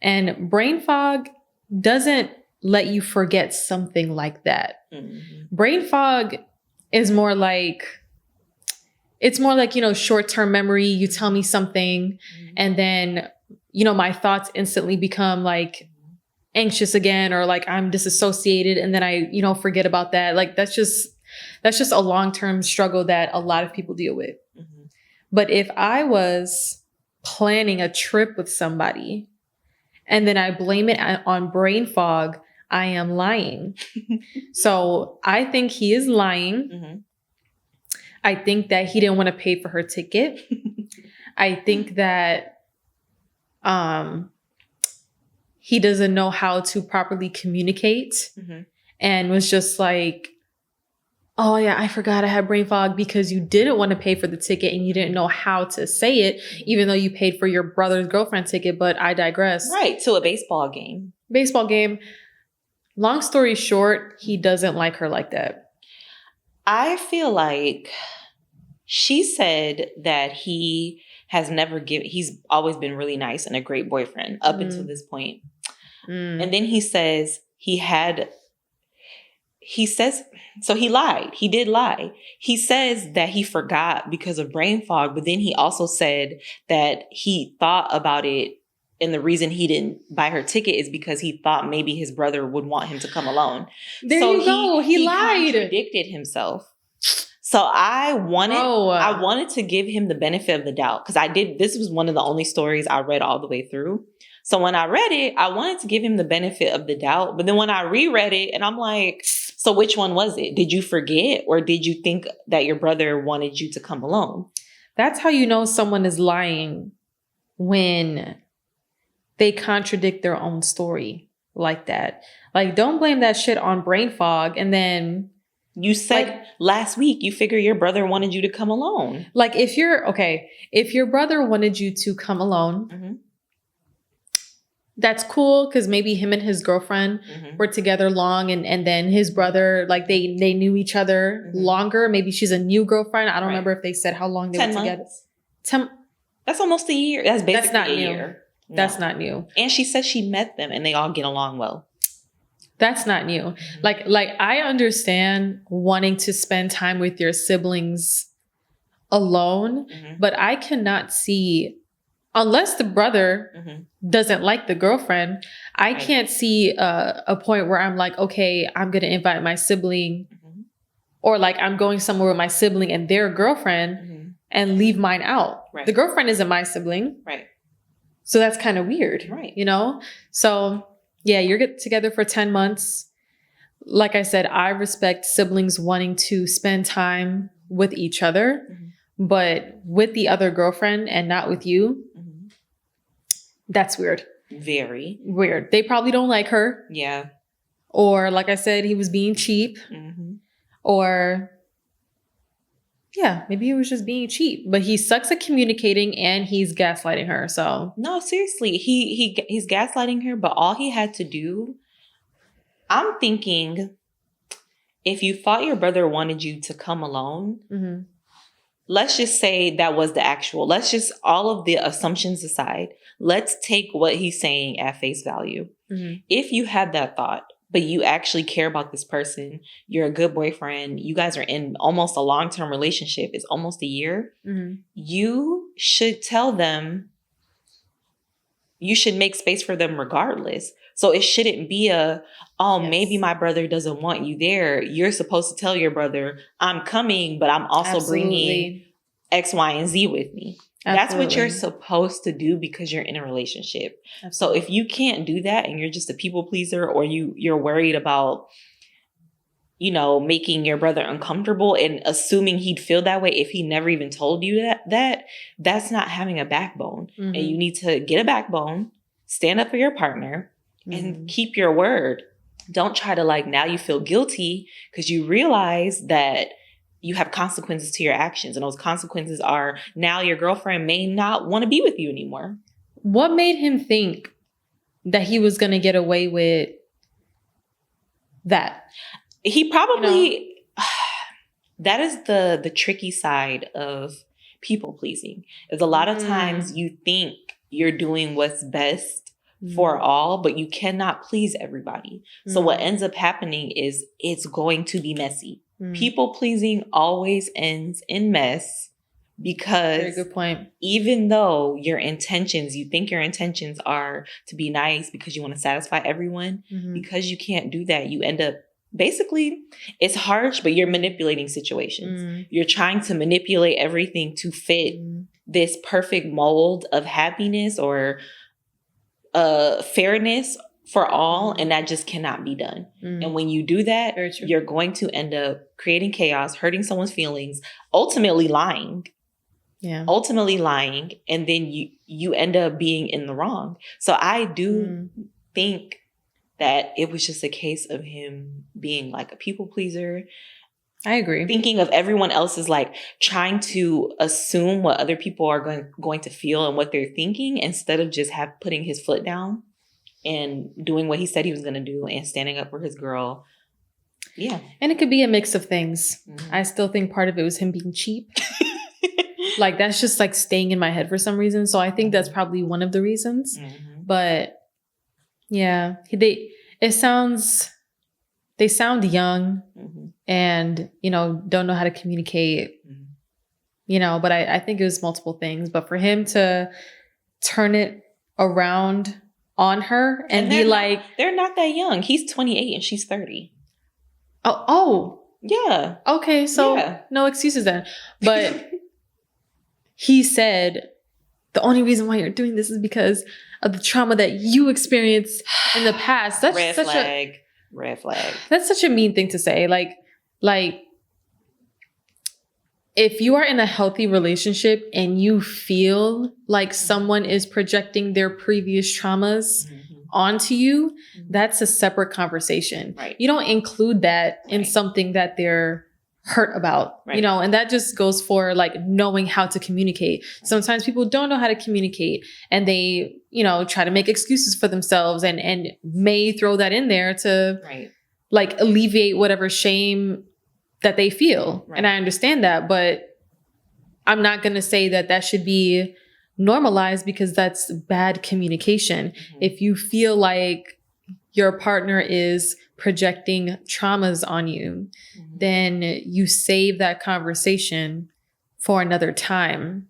And brain fog doesn't let you forget something like that. Brain fog is more like, short-term memory. You tell me something and then, my thoughts instantly become like anxious again, or like I'm disassociated. And then I, forget about that. Like that's just a long-term struggle that a lot of people deal with. But if I was planning a trip with somebody and then I blame it on brain fog, I am lying. So I think he is lying. I think that he didn't want to pay for her ticket. I think that he doesn't know how to properly communicate and was just like, oh yeah, I forgot I had brain fog because you didn't want to pay for the ticket and you didn't know how to say it, even though you paid for your brother's girlfriend ticket. But I digress. Right, to a baseball game. Long story short, he doesn't like her like that. I feel like she said that he has he's always been really nice and a great boyfriend up until this point. And then he says so he lied. He did lie. He says that he forgot because of brain fog, but then he also said that he thought about it and the reason he didn't buy her ticket is because he thought maybe his brother would want him to come alone. There you go. He lied. Contradicted himself. So I wanted to give him the benefit of the doubt because this was one of the only stories I read all the way through. So when I read it, I wanted to give him the benefit of the doubt. But then when I reread it and I'm like, so which one was it? Did you forget or did you think that your brother wanted you to come alone? That's how you know someone is lying, when they contradict their own story like that. Like, don't blame that shit on brain fog. And then you said last week you figure your brother wanted you to come alone. Like if your brother wanted you to come alone, that's cool because maybe him and his girlfriend were together long and then his brother, like they knew each other longer. Maybe she's a new girlfriend. I don't remember if they said how long they were together. 10 That's almost a year. That's basically not a new. year. No. That's not new. And she said she met them and they all get along well. That's not new. Like I understand wanting to spend time with your siblings alone, but I cannot see, unless the brother doesn't like the girlfriend, I can't see a point where I'm like, okay, I'm going to invite my sibling or like I'm going somewhere with my sibling and their girlfriend and leave mine out. Right. The girlfriend isn't my sibling. Right. So that's kind of weird. Right. You know? So yeah, you're together for 10 months. Like I said, I respect siblings wanting to spend time with each other, but with the other girlfriend and not with you, that's weird. Very weird. They probably don't like her. Yeah. Or like I said, he was being cheap. Or Yeah, maybe he was just being cheap, but he sucks at communicating and he's gaslighting her. So no, seriously, he's gaslighting her, but all he had to do, I'm thinking, if you thought your brother wanted you to come alone, mm-hmm. let's just say that was the actual, let's just, all of the assumptions aside, let's take what he's saying at face value. Mm-hmm. If you had that thought, but you actually care about this person, you're a good boyfriend, you guys are in almost a long-term relationship, it's almost a year, Mm-hmm. you should tell them, you should make space for them regardless. So it shouldn't be maybe my brother doesn't want you there. You're supposed to tell your brother, I'm coming, but I'm also bringing X, Y, and Z with me. That's what you're supposed to do because you're in a relationship. Absolutely. So if you can't do that and you're just a people pleaser, or you're worried about, making your brother uncomfortable and assuming he'd feel that way if he never even told you that's not having a backbone. Mm-hmm. And you need to get a backbone, stand up for your partner, mm-hmm. and keep your word. Don't try to now you feel guilty because you realize that you have consequences to your actions. And those consequences are now your girlfriend may not want to be with you anymore. What made him think that he was going to get away with that? He probably, that is the tricky side of people pleasing, is a lot of times you think you're doing what's best for all, but you cannot please everybody. So what ends up happening is it's going to be messy. People pleasing always ends in mess because very good point. Even though you think your intentions are to be nice because you want to satisfy everyone, because you can't do that, you end up basically, it's harsh, but you're manipulating situations. You're trying to manipulate everything to fit this perfect mold of happiness or fairness for all, and that just cannot be done. And when you do that, you're going to end up creating chaos, hurting someone's feelings, ultimately lying. Yeah. Ultimately lying, and then you end up being in the wrong. So I do think that it was just a case of him being a people pleaser. I agree. Thinking of everyone else's, trying to assume what other people are going to feel and what they're thinking, instead of just putting his foot down and doing what he said he was going to do and standing up for his girl. Yeah. And it could be a mix of things. I still think part of it was him being cheap. That's just staying in my head for some reason. So I think that's probably one of the reasons. But yeah, they sound young and, don't know how to communicate, but I think it was multiple things. But for him to turn it around on her and be they're not that young. He's 28 and she's 30. Oh, yeah. Okay. So no excuses then. But he said, the only reason why you're doing this is because of the trauma that you experienced in the past. That's red flag. That's such a mean thing to say. If you are in a healthy relationship and you feel like someone is projecting their previous traumas onto you, that's a separate conversation. Right. You don't include that in something that they're hurt about, and that just goes for knowing how to communicate. Sometimes people don't know how to communicate and they, try to make excuses for themselves and may throw that in there to alleviate whatever shame that they feel. Right. And I understand that, but I'm not going to say that should be normalized because that's bad communication. If you feel like your partner is projecting traumas on you, then you save that conversation for another time.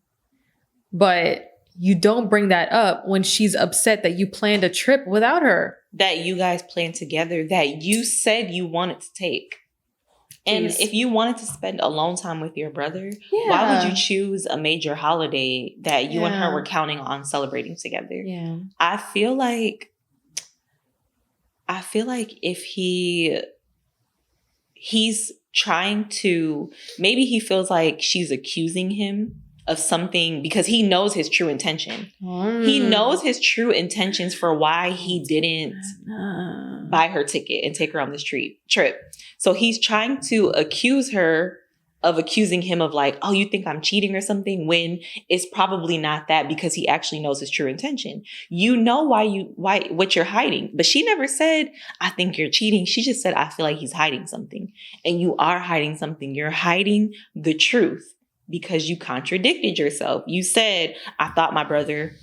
But you don't bring that up when she's upset that you planned a trip without her. That you guys planned together, that you said you wanted to take. And if you wanted to spend alone time with your brother, why would you choose a major holiday that you and her were counting on celebrating together? Yeah. I feel like if he's trying to, maybe he feels like she's accusing him of something because he knows his true intention. He knows his true intentions for why he didn't buy her ticket and take her on this trip. So he's trying to accuse her of accusing him of like, oh, you think I'm cheating or something, when it's probably not that, because he actually knows his true intention. You know what you're hiding. But she never said, I think you're cheating. She just said, I feel like he's hiding something. And you are hiding something. You're hiding the truth because you contradicted yourself. You said, I thought my brother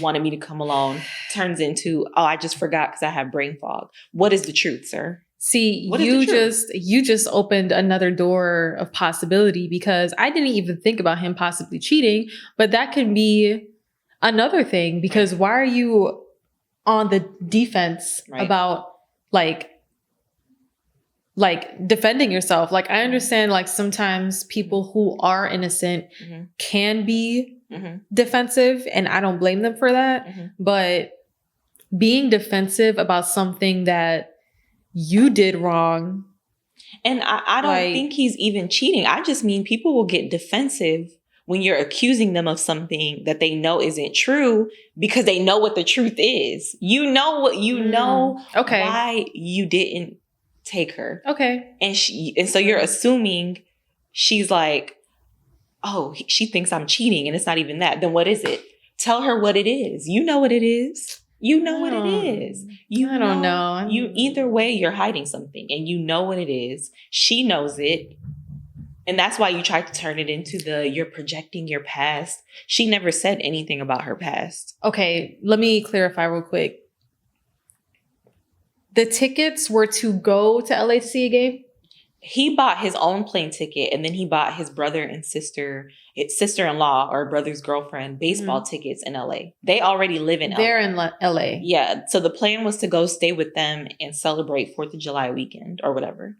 wanted me to come alone. Turns into, oh, I just forgot because I have brain fog. What is the truth, sir? See, you just opened another door of possibility, because I didn't even think about him possibly cheating, but that can be another thing, because why are you on the defense about like defending yourself? Like, I understand like sometimes people who are innocent can be defensive, and I don't blame them for that, but being defensive about something that you did wrong. And I don't think he's even cheating. I just mean people will get defensive when you're accusing them of something that they know isn't true, because they know what the truth is. You know what you know why you didn't take her. Okay. And so you're assuming she's like, oh, she thinks I'm cheating, and it's not even that. Then what is it? Tell her what it is. You know what it is. You know what it is. I don't know. You either way, you're hiding something, and you know what it is. She knows it. And that's why you tried to turn it into you're projecting your past. She never said anything about her past. Okay, let me clarify real quick. The tickets were to go to LA to see a game? He bought his own plane ticket, and then he bought his brother and sister-in-law or brother's girlfriend baseball tickets in LA. They already live in LA. They're in LA. Yeah. So the plan was to go stay with them and celebrate 4th of July weekend or whatever.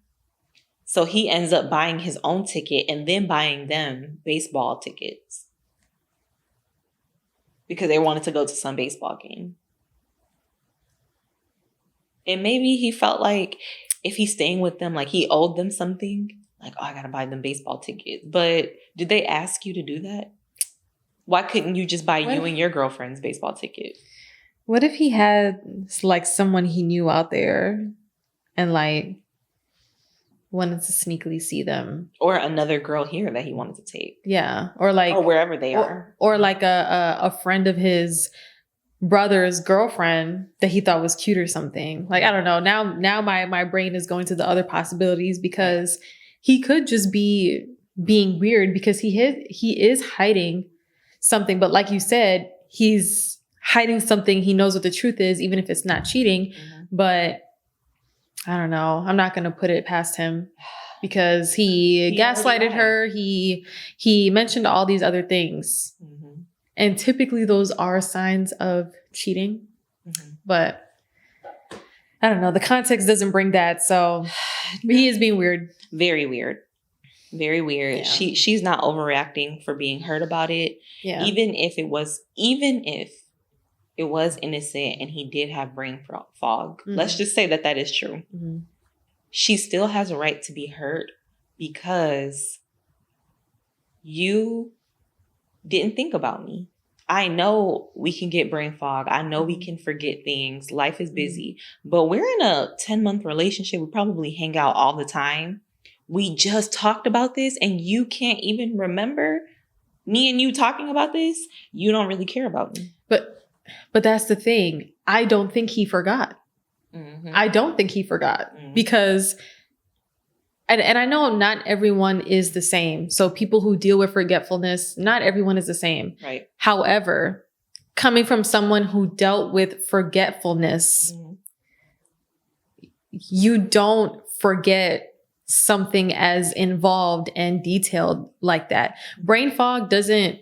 So he ends up buying his own ticket and then buying them baseball tickets because they wanted to go to some baseball game. And maybe he felt like if he's staying with them, like he owed them something. Like, oh, I got to buy them baseball tickets. But did they ask you to do that? Why couldn't you just buy you and your girlfriend's baseball ticket? What if he had like someone he knew out there and like wanted to sneakily see them? Or another girl here that he wanted to take. Yeah. Or like, or wherever they are. Or like a friend of his brother's girlfriend that he thought was cute or something. Like, I don't know. Now my brain is going to the other possibilities, because he could just be being weird, because he is hiding something. But like you said, he's hiding something. He knows what the truth is, even if it's not cheating. But I don't know. I'm not going to put it past him, because he gaslighted her. He mentioned all these other things. And typically those are signs of cheating. But I don't know. The context doesn't bring that. So he is being weird. Very weird. Very weird. Yeah. She's not overreacting for being hurt about it. Yeah. Even if it was innocent and he did have brain fog. Let's just say that is true. She still has a right to be hurt because you didn't think about me. I know we can get brain fog. I know we can forget things. Life is busy. But we're in a 10-month relationship. We probably hang out all the time. We just talked about this and you can't even remember me and you talking about this. You don't really care about me. But that's the thing. I don't think he forgot. I don't think he forgot because... And I know not everyone is the same. So people who deal with forgetfulness, not everyone is the same. Right. However, coming from someone who dealt with forgetfulness, you don't forget something as involved and detailed like that. Brain fog doesn't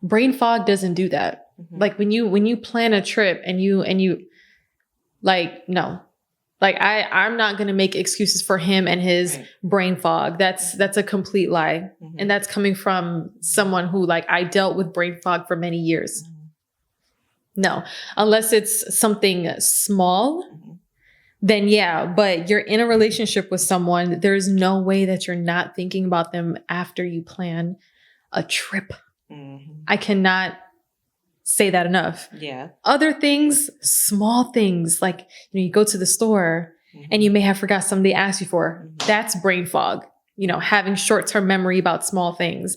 do that. Like when you plan a trip and you like, no. Like I'm not going to make excuses for him and his brain fog. That's a complete lie. And that's coming from someone who like I dealt with brain fog for many years. No, unless it's something small, then yeah, but you're in a relationship with someone. There's no way that you're not thinking about them after you plan a trip. I cannot say that enough. Yeah. Other things, small things, like you go to the store and you may have forgot something they asked you for. That's brain fog. You know, having short-term memory about small things.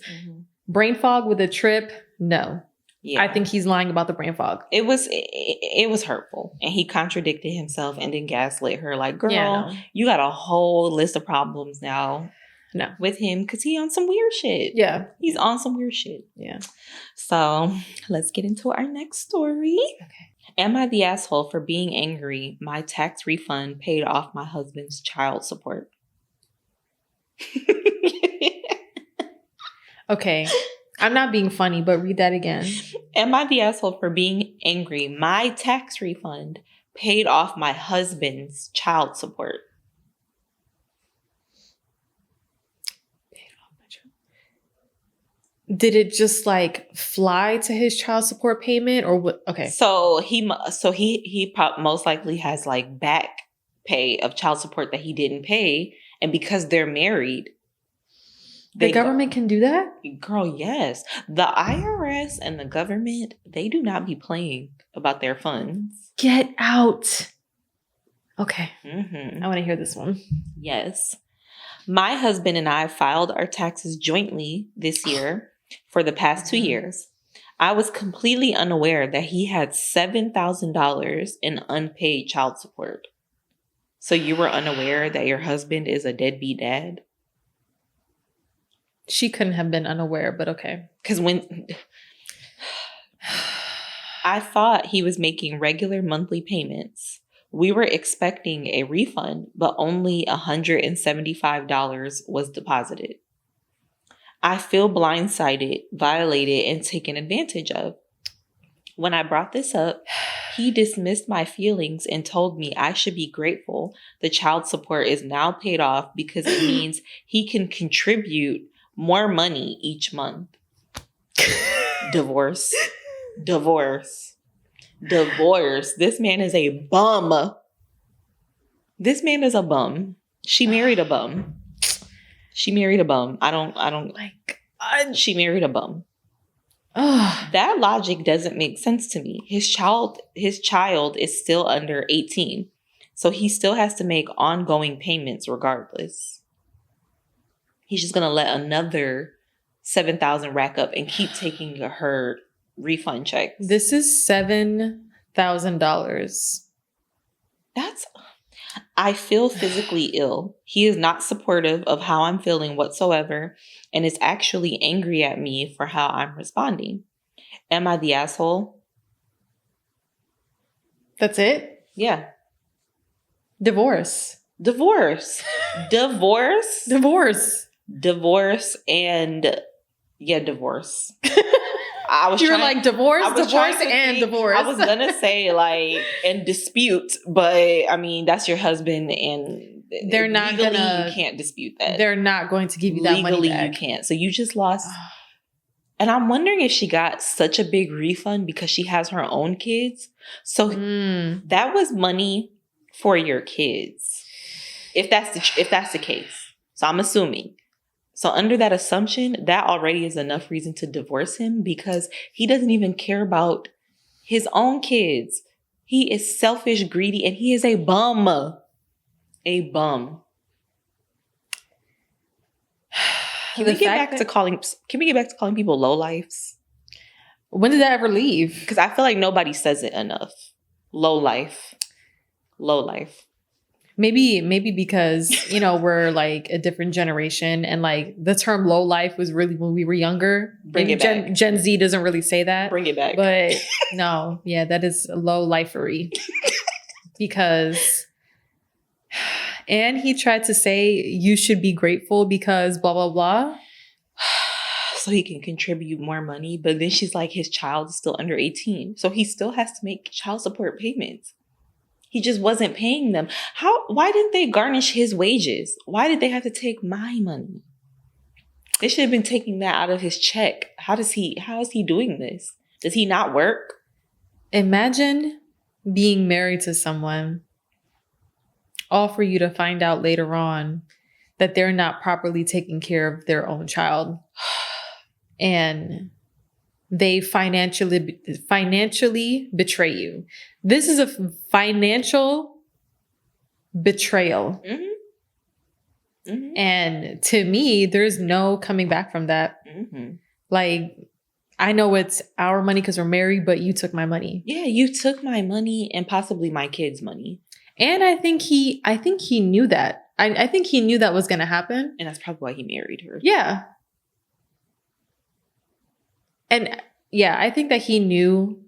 Brain fog with a trip, no. Yeah. I think he's lying about the brain fog. It was hurtful. And he contradicted himself and then gaslit her like, girl, you got a whole list of problems now with him because he on some weird shit. Yeah. He's on some weird shit. Yeah. So let's get into our next story. Okay. Am I the asshole for being angry? My tax refund paid off my husband's child support. Okay. I'm not being funny, but read that again. Am I the asshole for being angry? My tax refund paid off my husband's child support. Did it just like fly to his child support payment or what? Okay. So he most likely has like back pay of child support that he didn't pay. And because they're married, the government can do that? Girl, yes. The IRS and the government, they do not be playing about their funds. Get out. Okay. I want to hear this one. Yes. My husband and I filed our taxes jointly this year for the past 2 years. I was completely unaware that he had $7,000 in unpaid child support. So you were unaware that your husband is a deadbeat dad? She couldn't have been unaware, but okay. Because when I thought he was making regular monthly payments, we were expecting a refund, but only $175 was deposited. I feel blindsided, violated, and taken advantage of. When I brought this up, he dismissed my feelings and told me I should be grateful the child support is now paid off because it means he can contribute more money each month. Divorce. This man is a bum. This man is a bum. She married a bum. I don't like. She married a bum. That logic doesn't make sense to me. His child is still under 18, so he still has to make ongoing payments regardless. He's just gonna let another $7,000 rack up and keep taking her refund checks. This is $7,000. I feel physically ill. He is not supportive of how I'm feeling whatsoever and is actually angry at me for how I'm responding. Am I the asshole? That's it? Yeah. Divorce. Divorce and divorce. You were like divorce and divorce. I was gonna say like and dispute, but I mean that's your husband, and they're not legally, gonna. You can't dispute that. They're not going to give you that legally, money back. You can't. So you just lost. And I'm wondering if she got such a big refund because she has her own kids. So that was money for your kids, if that's the case. So I'm assuming. So under that assumption, that already is enough reason to divorce him because he doesn't even care about his own kids. He is selfish, greedy, and he is a bum. A bum. Can we get back to calling people lowlifes? When did that ever leave? Because I feel like nobody says it enough. Low life. Maybe because, we're like a different generation and like the term low life was really when we were younger. Bring it back. Gen Z doesn't really say that. Bring it back. But no, yeah, that is low lifery. Because, and he tried to say you should be grateful because blah, blah, blah. So he can contribute more money. But then she's like, his child is still under 18. So he still has to make child support payments. He just wasn't paying them. Why didn't they garnish his wages? Why did they have to take my money? They should have been taking that out of his check. How is he doing this? Does he not work? Imagine being married to someone, all for you to find out later on that they're not properly taking care of their own child. And they financially betray you. This is a financial betrayal. Mm-hmm. Mm-hmm. And to me, there's no coming back from that. Mm-hmm. Like, I know it's our money because we're married, but you took my money. Yeah, you took my money and possibly my kids' money. And I think he knew that. I think he knew that was going to happen. And that's probably why he married her. Yeah. And yeah, I think that he knew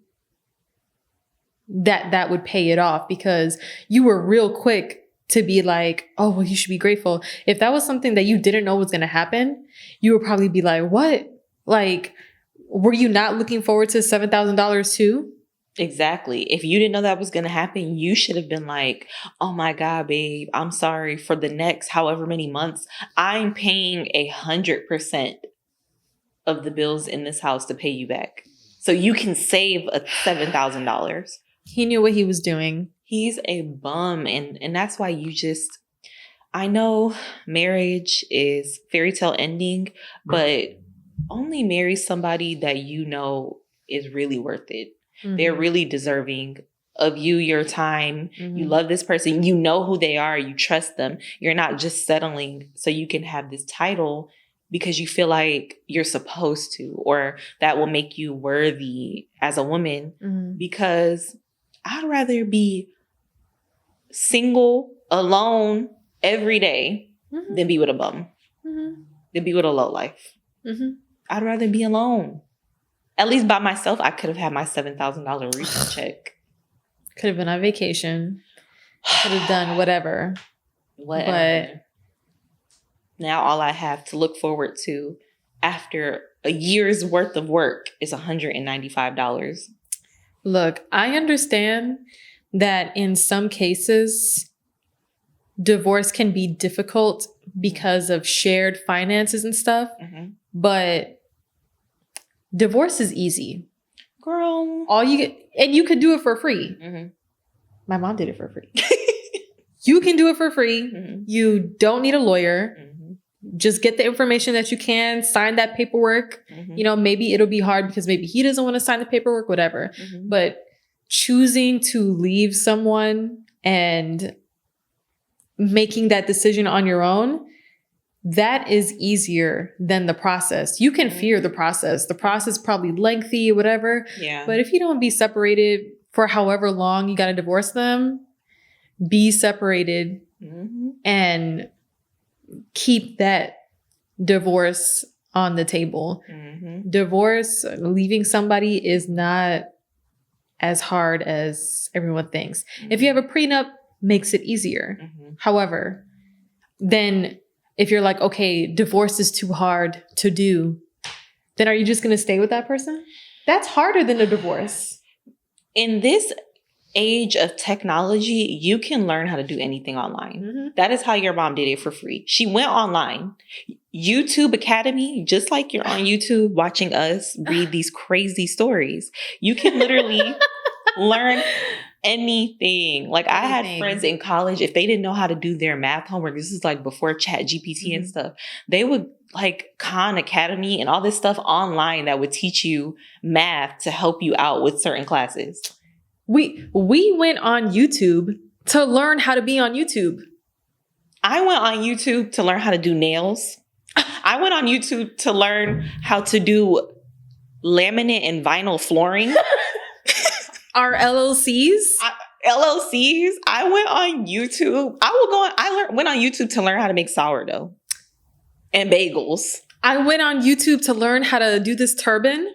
that would pay it off, because you were real quick to be like, oh, well, you should be grateful. If that was something that you didn't know was going to happen, you would probably be like, what? Like, were you not looking forward to $7,000 too? Exactly. If you didn't know that was going to happen, you should have been like, oh my God, babe, I'm sorry, for the next however many months, I'm paying 100% of the bills in this house to pay you back. So you can save $7,000. He knew what he was doing. He's a bum. And that's why I know marriage is fairy tale ending, but only marry somebody that you know is really worth it. Mm-hmm. They're really deserving of you, your time. Mm-hmm. You love this person. You know who they are. You trust them. You're not just settling so you can have this title because you feel like you're supposed to, or that will make you worthy as a woman. Mm-hmm. Because I'd rather be single, alone every day mm-hmm. than be with a bum, mm-hmm. than be with a lowlife. Mm-hmm. I'd rather be alone. At least by myself, I could have had my $7,000 refund check. Could have been on vacation. Could have done whatever. But now all I have to look forward to after a year's worth of work is $195. Look, I understand that in some cases, divorce can be difficult because of shared finances and stuff. Mm-hmm. But divorce is easy. Girl. And you could do it for free. Mm-hmm. My mom did it for free. You can do it for free. Mm-hmm. You don't need a lawyer. Mm-hmm. Just get the information that you can, sign that paperwork. Mm-hmm. You know, maybe it'll be hard because maybe he doesn't want to sign the paperwork, whatever. Mm-hmm. But choosing to leave someone and making that decision on your own, that is easier than the process. You can fear the process. The process is probably lengthy, whatever. Yeah. But if you don't be separated for however long you got to divorce them, be separated mm-hmm. and keep that divorce on the table. Mm-hmm. Divorce, leaving somebody is not as hard as everyone thinks. Mm-hmm. If you have a prenup, makes it easier. Mm-hmm. However, then if you're like, okay, divorce is too hard to do, then are you just going to stay with that person? That's harder than a divorce. In this age of technology, you can learn how to do anything online. Mm-hmm. That is how your mom did it for free. She went online. YouTube Academy, just like you're on YouTube watching us read these crazy stories. You can literally learn anything. Like I had friends in college, if they didn't know how to do their math homework, this is like before Chat GPT mm-hmm. and stuff, they would like Khan Academy and all this stuff online that would teach you math to help you out with certain classes. We went on YouTube to learn how to be on YouTube. I went on YouTube to learn how to do nails. I went on YouTube to learn how to do laminate and vinyl flooring. Our LLCs? LLCs. I went on YouTube. Went on YouTube to learn how to make sourdough and bagels. I went on YouTube to learn how to do this turban.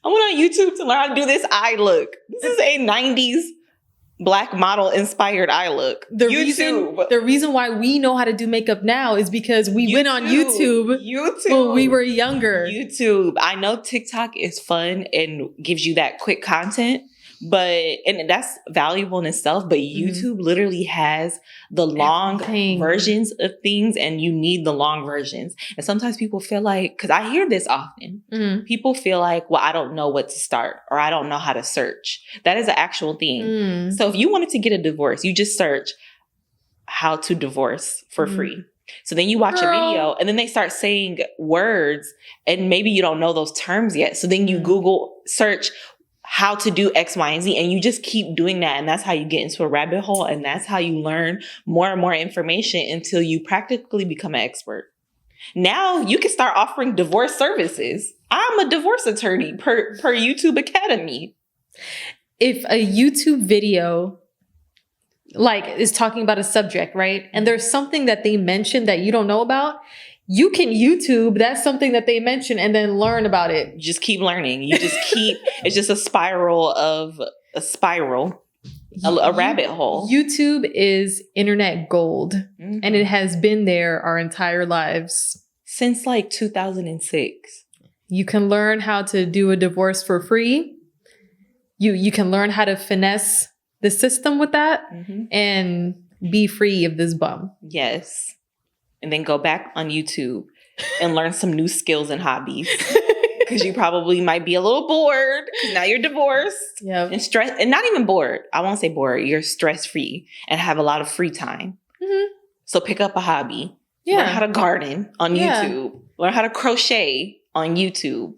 I went on YouTube to learn how to do this eye look. This is a 90s Black model inspired eye look. The reason why we know how to do makeup now is because we went on YouTube when we were younger. YouTube. I know TikTok is fun and gives you that quick content, and that's valuable in itself, but YouTube literally has the long versions of things, and you need the long versions. And sometimes people feel like, because I hear this often, people feel like, well, I don't know what to start, or I don't know how to search. That is an actual thing. So if you wanted to get a divorce, you just search how to divorce for free. So then you watch a video and then they start saying words and maybe you don't know those terms yet. So then you Google search how to do X, Y, and Z. And you just keep doing that. And that's how you get into a rabbit hole. And that's how you learn more and more information until you practically become an expert. Now you can start offering divorce services. I'm a divorce attorney per YouTube Academy. If a YouTube video like is talking about a subject, right? And there's something that they mentioned that you don't know about, you can YouTube that's something that they mentioned and then learn about it. Just keep learning. You just keep, it's just a spiral, a rabbit hole. YouTube is internet gold, and it has been there our entire lives. Since like 2006. You can learn how to do a divorce for free. You can learn how to finesse the system with that and be free of this bum. Yes. And then go back on YouTube and learn some new skills and hobbies. Because you probably might be a little bored because now you're divorced. Yeah. And stressed, and not even bored. I won't say bored. You're stress-free and have a lot of free time. So pick up a hobby. Yeah. Learn how to garden on YouTube. Learn how to crochet on YouTube.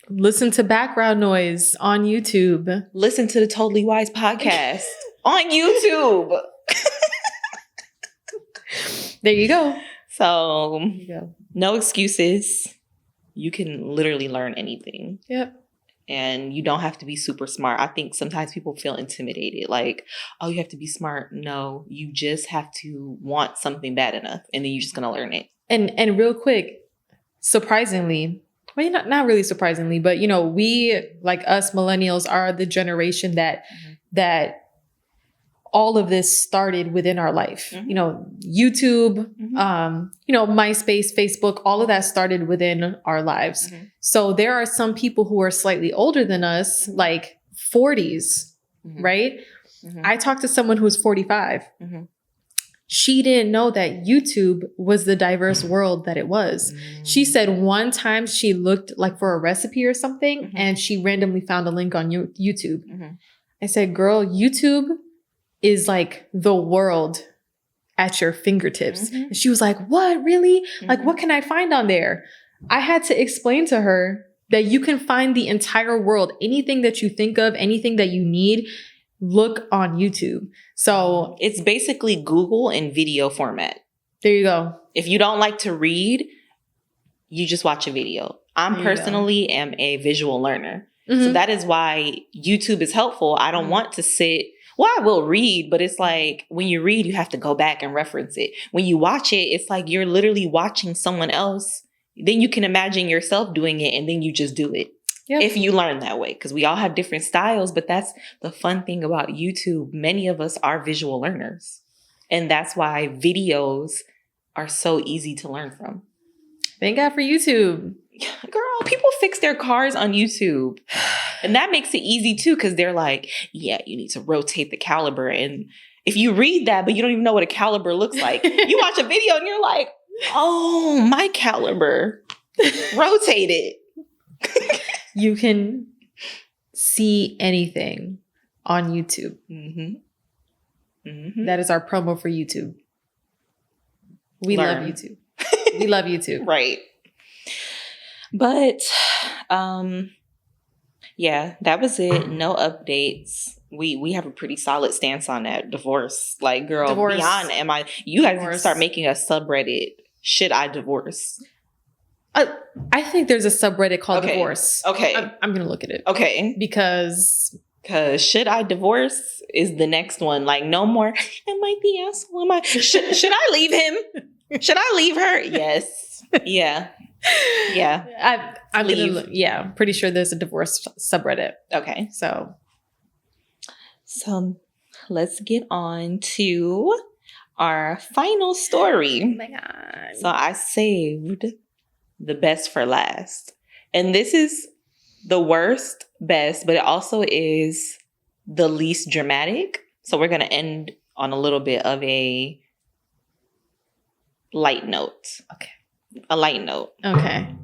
Listen to background noise on YouTube. Listen to the Totally Wise podcast on YouTube. There you go. So, no excuses. You can literally learn anything. Yep. And you don't have to be super smart. I think sometimes people feel intimidated. Like, oh, you have to be smart. No, you just have to want something bad enough. And then you're just going to learn it. And real quick, surprisingly, well, not really surprisingly, but, we, like us millennials, are the generation that all of this started within our life. YouTube, MySpace, Facebook, all of that started within our lives. So there are some people who are slightly older than us, like 40s, right? I talked to someone who was 45. She didn't know that YouTube was the diverse world that it was. She said one time she looked like for a recipe or something and she randomly found a link on YouTube. I said, girl, YouTube is like the world at your fingertips. And she was like, what, really? Like, what can I find on there? I had to explain to her that you can find the entire world. Anything that you think of, anything that you need, look on YouTube. So it's basically Google in video format. There you go. If you don't like to read, you just watch a video. I personally am a visual learner. So that is why YouTube is helpful. I don't want to sit. Well, I will read, but it's like when you read, you have to go back and reference it. When you watch it, it's like you're literally watching someone else. Then you can imagine yourself doing it and then you just do it. Yep. If you learn that way, because we all have different styles, but that's the fun thing about YouTube. Many of us are visual learners. And that's why videos are so easy to learn from. Thank God for YouTube. Girl, people fix their cars on YouTube. And that makes it easy too, because they're like, yeah, you need to rotate the caliber. And if you read that, but you don't even know what a caliber looks like, you watch a video and you're like, oh, my caliber. Rotate it. You can see anything on YouTube. That is our promo for YouTube. We love YouTube. We love YouTube. Right. But, yeah, that was it. No updates. We have a pretty solid stance on that. Divorce. Like, girl, divorce. Beyond you guys need to start making a subreddit. Should I divorce? I think there's a subreddit called Divorce. Okay. I'm going to look at it. Okay. Because should I divorce is the next one. Like, no more, am I the asshole? Am I? Should I leave him? Should I leave her? Yes. Yeah. Yeah. I'm going to look. Yeah. I'm pretty sure there's a divorce subreddit. Okay. So let's get on to our final story. Oh my God. So I saved the best for last. And this is the worst, best, but it also is the least dramatic. So we're going to end on a little bit of a light note. Okay. A light note. Okay.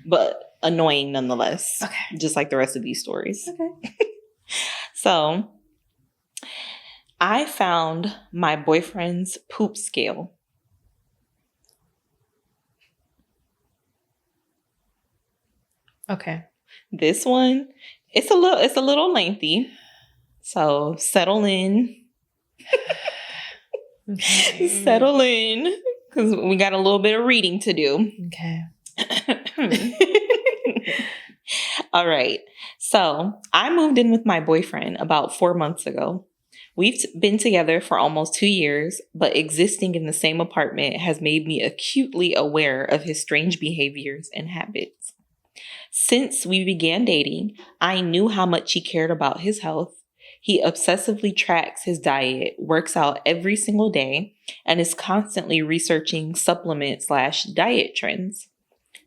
But annoying nonetheless. Okay. Just like the rest of these stories. Okay. So I found my boyfriend's poop scale. Okay. This one It's a little lengthy. So settle in. Okay. Settle in. Because we got a little bit of reading to do. Okay. All right. So I moved in with my boyfriend about 4 months ago. We've been together for almost 2 years, but existing in the same apartment has made me acutely aware of his strange behaviors and habits. Since we began dating, I knew how much he cared about his health. He obsessively tracks his diet, works out every single day, and is constantly researching supplement/diet trends.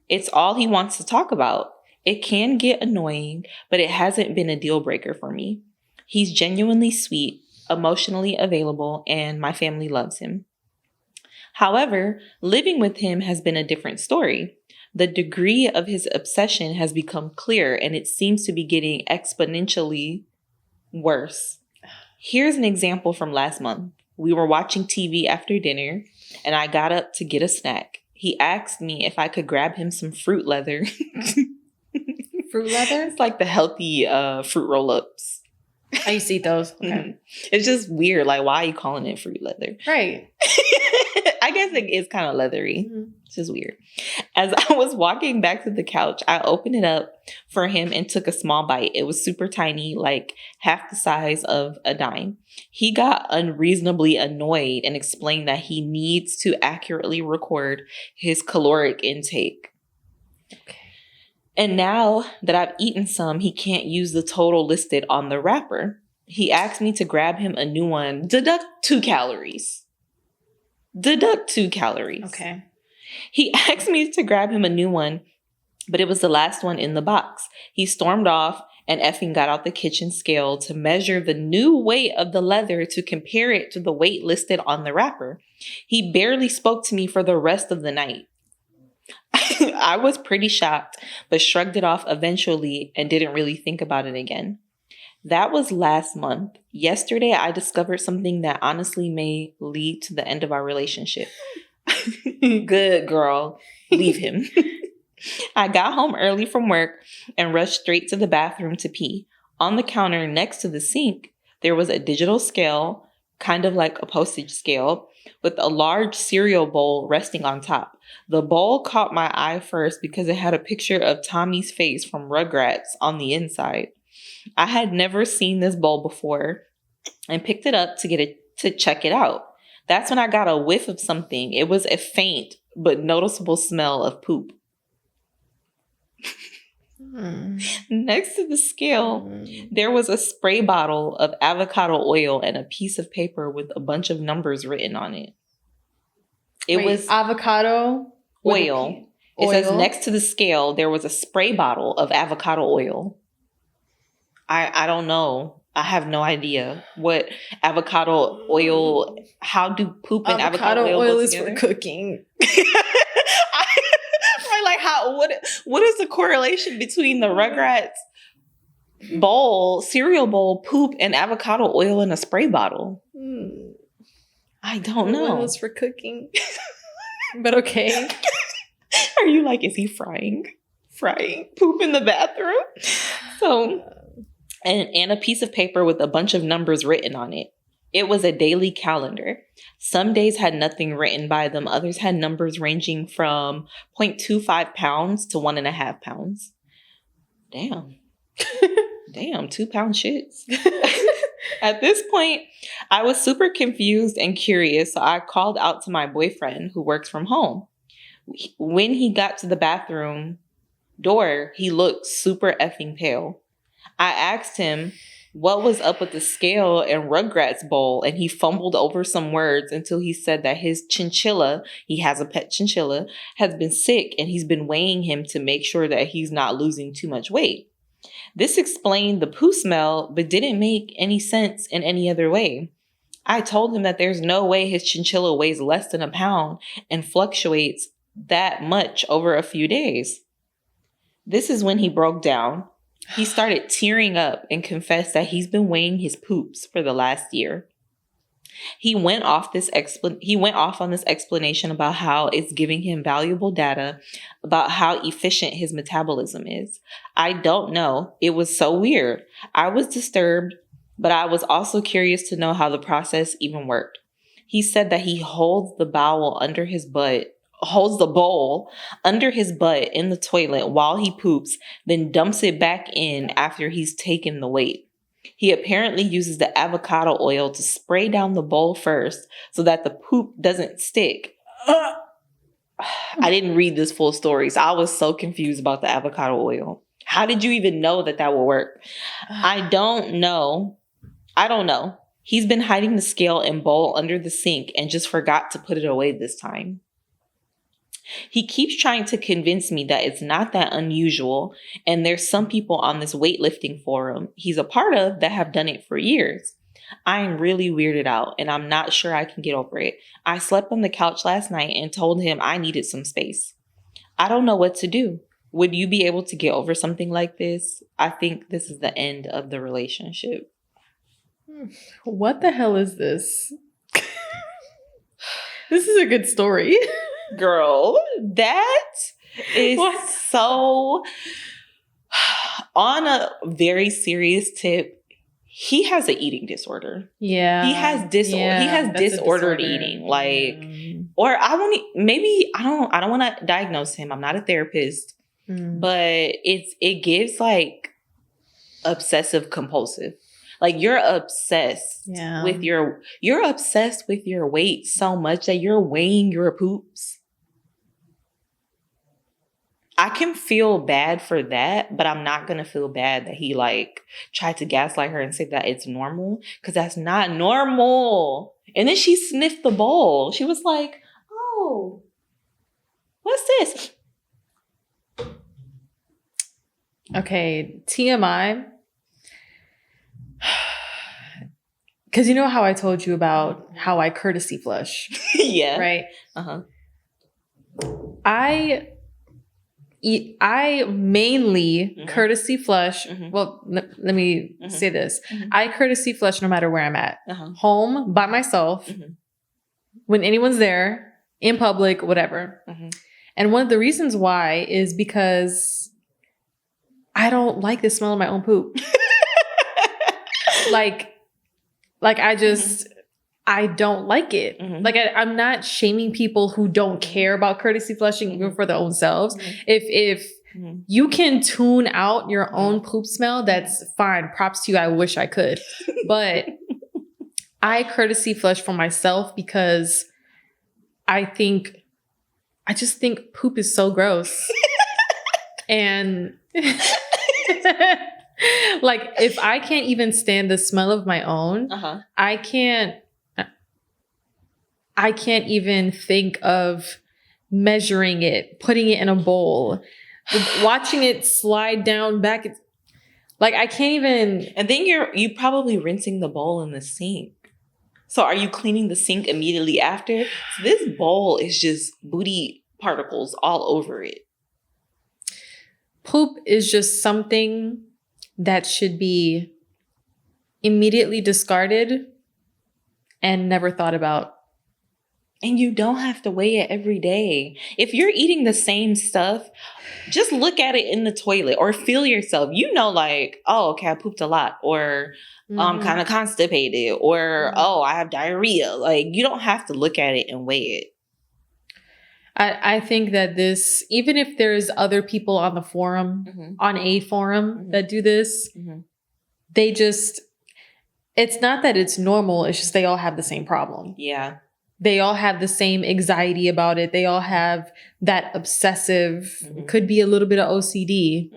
It's all he wants to talk about. It can get annoying, but it hasn't been a deal breaker for me. He's genuinely sweet, emotionally available, and my family loves him. However, living with him has been a different story. The degree of his obsession has become clear, and it seems to be getting exponentially worse. Here's an example from last month. We were watching TV after dinner, and I got up to get a snack. He asked me if I could grab him some fruit leather. Fruit leather? It's like the healthy fruit roll-ups. I used to eat those. Okay. It's just weird. Like, why are you calling it fruit leather? Right. I guess it is kind of leathery. Mm-hmm. It's just weird. As I was walking back to the couch, I opened it up for him and took a small bite. It was super tiny, like half the size of a dime. He got unreasonably annoyed and explained that he needs to accurately record his caloric intake. Okay. And now that I've eaten some, he can't use the total listed on the wrapper. He asked me to grab him a new one. Deduct 2 calories. Okay. He asked me to grab him a new one, but it was the last one in the box. He stormed off and effing got out the kitchen scale to measure the new weight of the leather to compare it to the weight listed on the wrapper. He barely spoke to me for the rest of the night. I was pretty shocked, but shrugged it off eventually and didn't really think about it again. That was last month. Yesterday, I discovered something that honestly may lead to the end of our relationship. Good girl. Leave him. I got home early from work and rushed straight to the bathroom to pee. On the counter next to the sink, there was a digital scale, kind of like a postage scale, with a large cereal bowl resting on top. The bowl caught my eye first because it had a picture of Tommy's face from Rugrats on the inside. I had never seen this bowl before and picked it up to check it out. That's when I got a whiff of something. It was a faint but noticeable smell of poop. Next to the scale, there was a spray bottle of avocado oil and a piece of paper with a bunch of numbers written on it. It was avocado oil. It says next to the scale, there was a spray bottle of avocado oil. I don't know. I have no idea what avocado oil, how do poop and avocado oil is for cooking. Like what is the correlation between the Rugrats bowl, cereal bowl, poop, and avocado oil in a spray bottle? I don't know. Oil is for cooking. But okay. Are you like, is he frying poop in the bathroom? So, and a piece of paper with a bunch of numbers written on it. It was a daily calendar. Some days had nothing written by them. Others had numbers ranging from 0.25 pounds to 1.5 pounds. Damn. Damn, 2-pound shits. At this point, I was super confused and curious, so I called out to my boyfriend who works from home. When he got to the bathroom door, he looked super effing pale. I asked him what was up with the scale and Rugrats bowl, and he fumbled over some words until he said that his chinchilla, he has a pet chinchilla, has been sick and he's been weighing him to make sure that he's not losing too much weight. This explained the poo smell, but didn't make any sense in any other way. I told him that there's no way his chinchilla weighs less than a pound and fluctuates that much over a few days. This is when he broke down. He started tearing up and confessed that he's been weighing his poops for the last year. He went off on this explanation about how it's giving him valuable data about how efficient his metabolism is. I don't know. It was so weird. I was disturbed, but I was also curious to know how the process even worked. He said that he holds the bowl under his butt in the toilet while he poops, then dumps it back in after he's taken the weight. He apparently uses the avocado oil to spray down the bowl first so that the poop doesn't stick. I didn't read this full story, so I was so confused about the avocado oil. How did you even know that would work? I don't know. He's been hiding the scale and bowl under the sink and just forgot to put it away this time. He keeps trying to convince me that it's not that unusual, and there's some people on this weightlifting forum he's a part of that have done it for years. I am really weirded out, and I'm not sure I can get over it. I slept on the couch last night and told him I needed some space. I don't know what to do. Would you be able to get over something like this? I think this is the end of the relationship. What the hell is this? This is a good story. Girl, that is so... On a very serious tip, he has an eating disorder. Yeah. He has disordered eating. Or I don't want to diagnose him. I'm not a therapist. But it gives like obsessive compulsive. Like you're obsessed with your weight so much that you're weighing your poops. I can feel bad for that, but I'm not going to feel bad that he like tried to gaslight her and say that it's normal, because that's not normal. And then she sniffed the bowl. She was like, "Oh, what's this?" Okay, TMI. Because you know how I told you about how I courtesy flush? Yeah. Right? Uh-huh. I mainly courtesy flush. Well, let me say this. I courtesy flush no matter where I'm at. Home, by myself, when anyone's there, in public, whatever. And one of the reasons why is because I don't like the smell of my own poop. Like I don't like it. Like I'm not shaming people who don't care about courtesy flushing even for their own selves. If you can tune out your own poop smell, that's fine. Props to you. I wish I could. But I courtesy flush for myself because I just think poop is so gross. And like if I can't even stand the smell of my own, I can't even think of measuring it, putting it in a bowl, watching it slide down back. Like I can't even. And then you probably rinsing the bowl in the sink. So are you cleaning the sink immediately after? So this bowl is just booty particles all over it. Poop is just something that should be immediately discarded and never thought about. And you don't have to weigh it every day. If you're eating the same stuff, just look at it in the toilet or feel yourself. You know, like, oh, okay, I pooped a lot, or I'm kind of constipated, or oh, I have diarrhea. Like, you don't have to look at it and weigh it. I think that this, even if there's other people on the forum, on a forum that do this, they just, it's not that it's normal. It's just they all have the same problem. Yeah. They all have the same anxiety about it. They all have that obsessive, could be a little bit of OCD,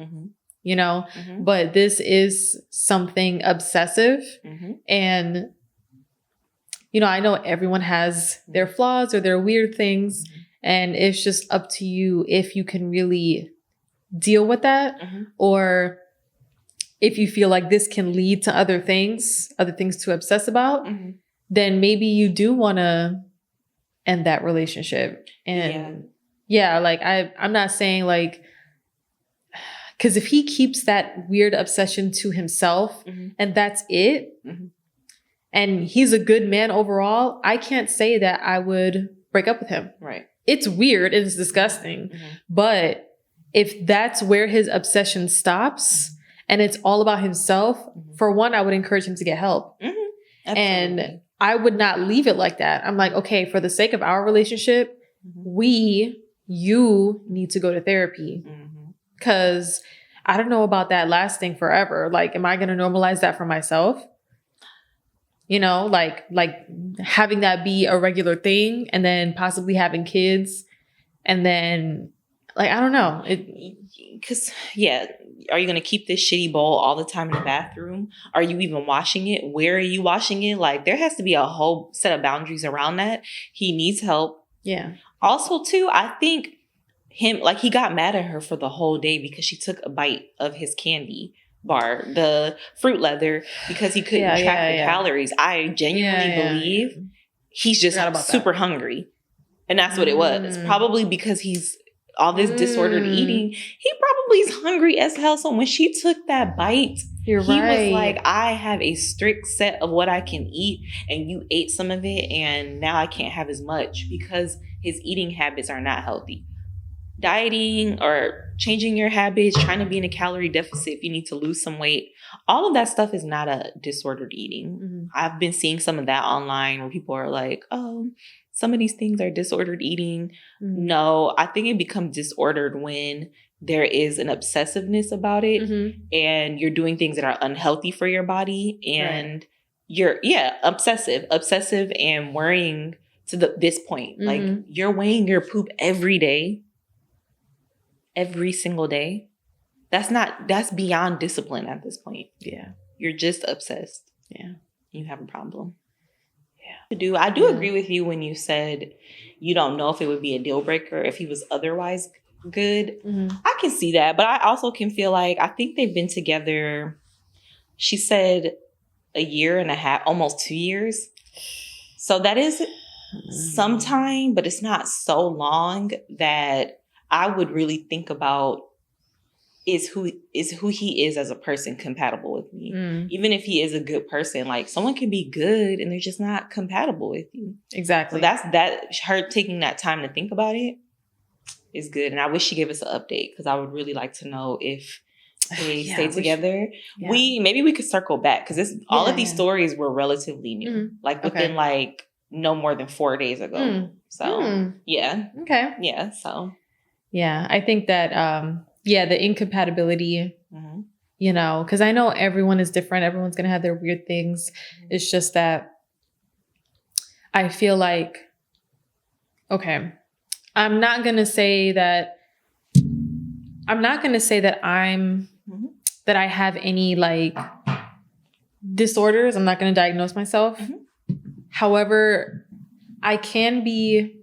you know, but this is something obsessive. And, you know, I know everyone has their flaws or their weird things. And it's just up to you if you can really deal with that, or if you feel like this can lead to other things to obsess about, then maybe you do want to end that relationship. And like I'm not saying like, because if he keeps that weird obsession to himself and that's it, and he's a good man overall, I can't say that I would break up with him. Right. It's weird. It's disgusting. But if that's where his obsession stops and it's all about himself, for one, I would encourage him to get help. And I would not leave it like that. I'm like, okay, for the sake of our relationship, you need to go to therapy. Because I don't know about that lasting forever. Like, am I going to normalize that for myself? You know, like having that be a regular thing and then possibly having kids and then like, I don't know. Because, are you going to keep this shitty bowl all the time in the bathroom? Are you even washing it? Where are you washing it? Like, there has to be a whole set of boundaries around that. He needs help. Yeah. Also, too, I think he got mad at her for the whole day because she took a bite of his candy bar, the fruit leather, because he couldn't track the calories. I genuinely believe he's just super hungry. And that's what it was. Probably because he's all this disordered eating. He probably is hungry as hell. So when she took that bite, he was like, I have a strict set of what I can eat. And you ate some of it. And now I can't have as much because his eating habits are not healthy. Dieting or changing your habits, trying to be in a calorie deficit if you need to lose some weight. All of that stuff is not a disordered eating. I've been seeing some of that online where people are like, oh, some of these things are disordered eating. No, I think it becomes disordered when there is an obsessiveness about it and you're doing things that are unhealthy for your body and you're, obsessive and worrying to this point. Like you're weighing your poop every day. Every single day. That's beyond discipline at this point. Yeah. You're just obsessed. Yeah. You have a problem. Yeah. I do agree with you when you said you don't know if it would be a deal breaker if he was otherwise good. I can see that, but I also can feel like I think they've been together, she said, a year and a half, almost 2 years. So that is some time, but it's not so long that I would really think about is who he is as a person compatible with me. Even if he is a good person, like someone can be good and they're just not compatible with you. Exactly. So her taking that time to think about it is good. And I wish she gave us an update because I would really like to know if they stay together. Maybe we could circle back because all of these stories were relatively new, like within like no more than 4 days ago. So yeah. Okay. Yeah. So. Yeah, I think that, the incompatibility, you know, because I know everyone is different. Everyone's going to have their weird things. It's just that I feel like, okay, I'm not going to say that that I have any like disorders. I'm not going to diagnose myself. However, I can be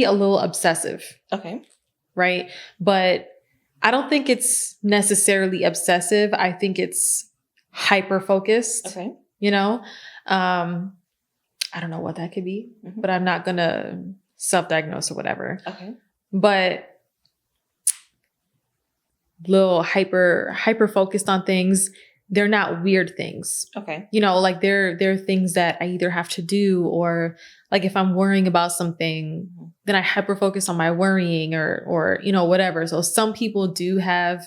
a little obsessive. Okay. Right. But I don't think it's necessarily obsessive. I think it's hyper focused. Okay. You know, I don't know what that could be, but I'm not going to self-diagnose or whatever. Okay. But little hyper focused on things. They're not weird things. Okay. You know, like they're things that I either have to do or like if I'm worrying about something, then I hyper focus on my worrying or, you know, whatever. So some people do have,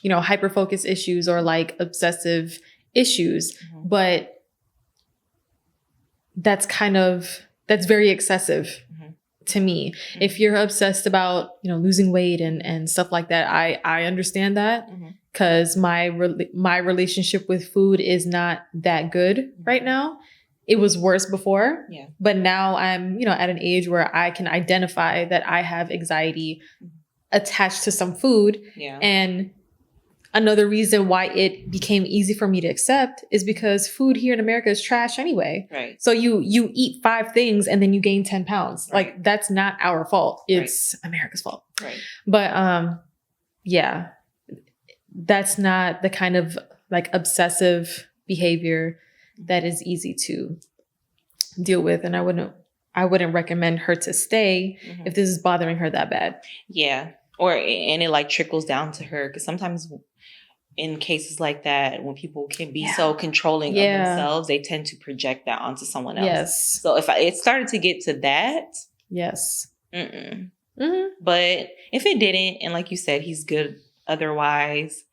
you know, hyper focus issues or like obsessive issues, but that's very excessive to me. If you're obsessed about, you know, losing weight and stuff like that, I understand that. Because my relationship with food is not that good right now. It was worse before, but now I'm, you know, at an age where I can identify that I have anxiety attached to some food. Yeah. And another reason why it became easy for me to accept is because food here in America is trash anyway. Right. So you eat 5 things and then you gain 10 pounds. Right. Like that's not our fault. It's America's fault. Right. But that's not the kind of like obsessive behavior that is easy to deal with. And I wouldn't recommend her to stay if this is bothering her that bad. Yeah. And it like trickles down to her. Cause sometimes in cases like that, when people can be so controlling of themselves, they tend to project that onto someone else. Yes. So if it started to get to that, yes. But if it didn't, and like you said, he's good otherwise,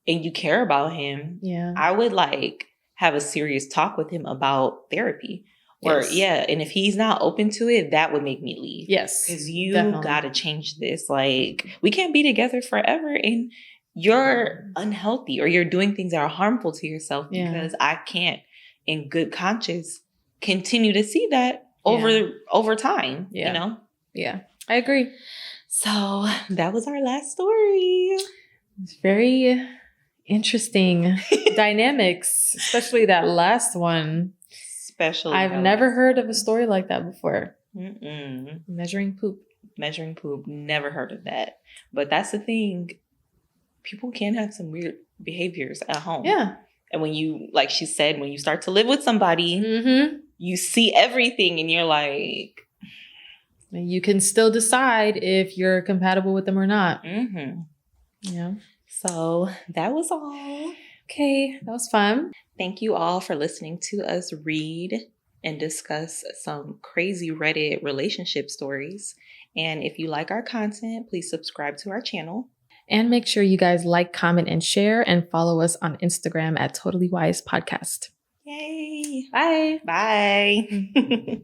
and you care about him, I would like have a serious talk with him about therapy. Or and if he's not open to it, that would make me leave. Yes. Because you gotta change this. Like, we can't be together forever and you're unhealthy or you're doing things that are harmful to yourself, because I can't in good conscience continue to see that over time. You know? Yeah. I agree. So that was our last story. It's very interesting dynamics, especially that last one. I've never heard of a story like that before. Measuring poop. Never heard of that. But that's the thing. People can have some weird behaviors at home. Yeah. And when you, like she said, when you start to live with somebody, you see everything and you're like... You can still decide if you're compatible with them or not. Yeah. So that was all. Okay. That was fun. Thank you all for listening to us read and discuss some crazy Reddit relationship stories. And if you like our content, please subscribe to our channel. And make sure you guys like, comment, and share, and follow us on Instagram at Totally Wise Podcast. Yay. Bye. Bye.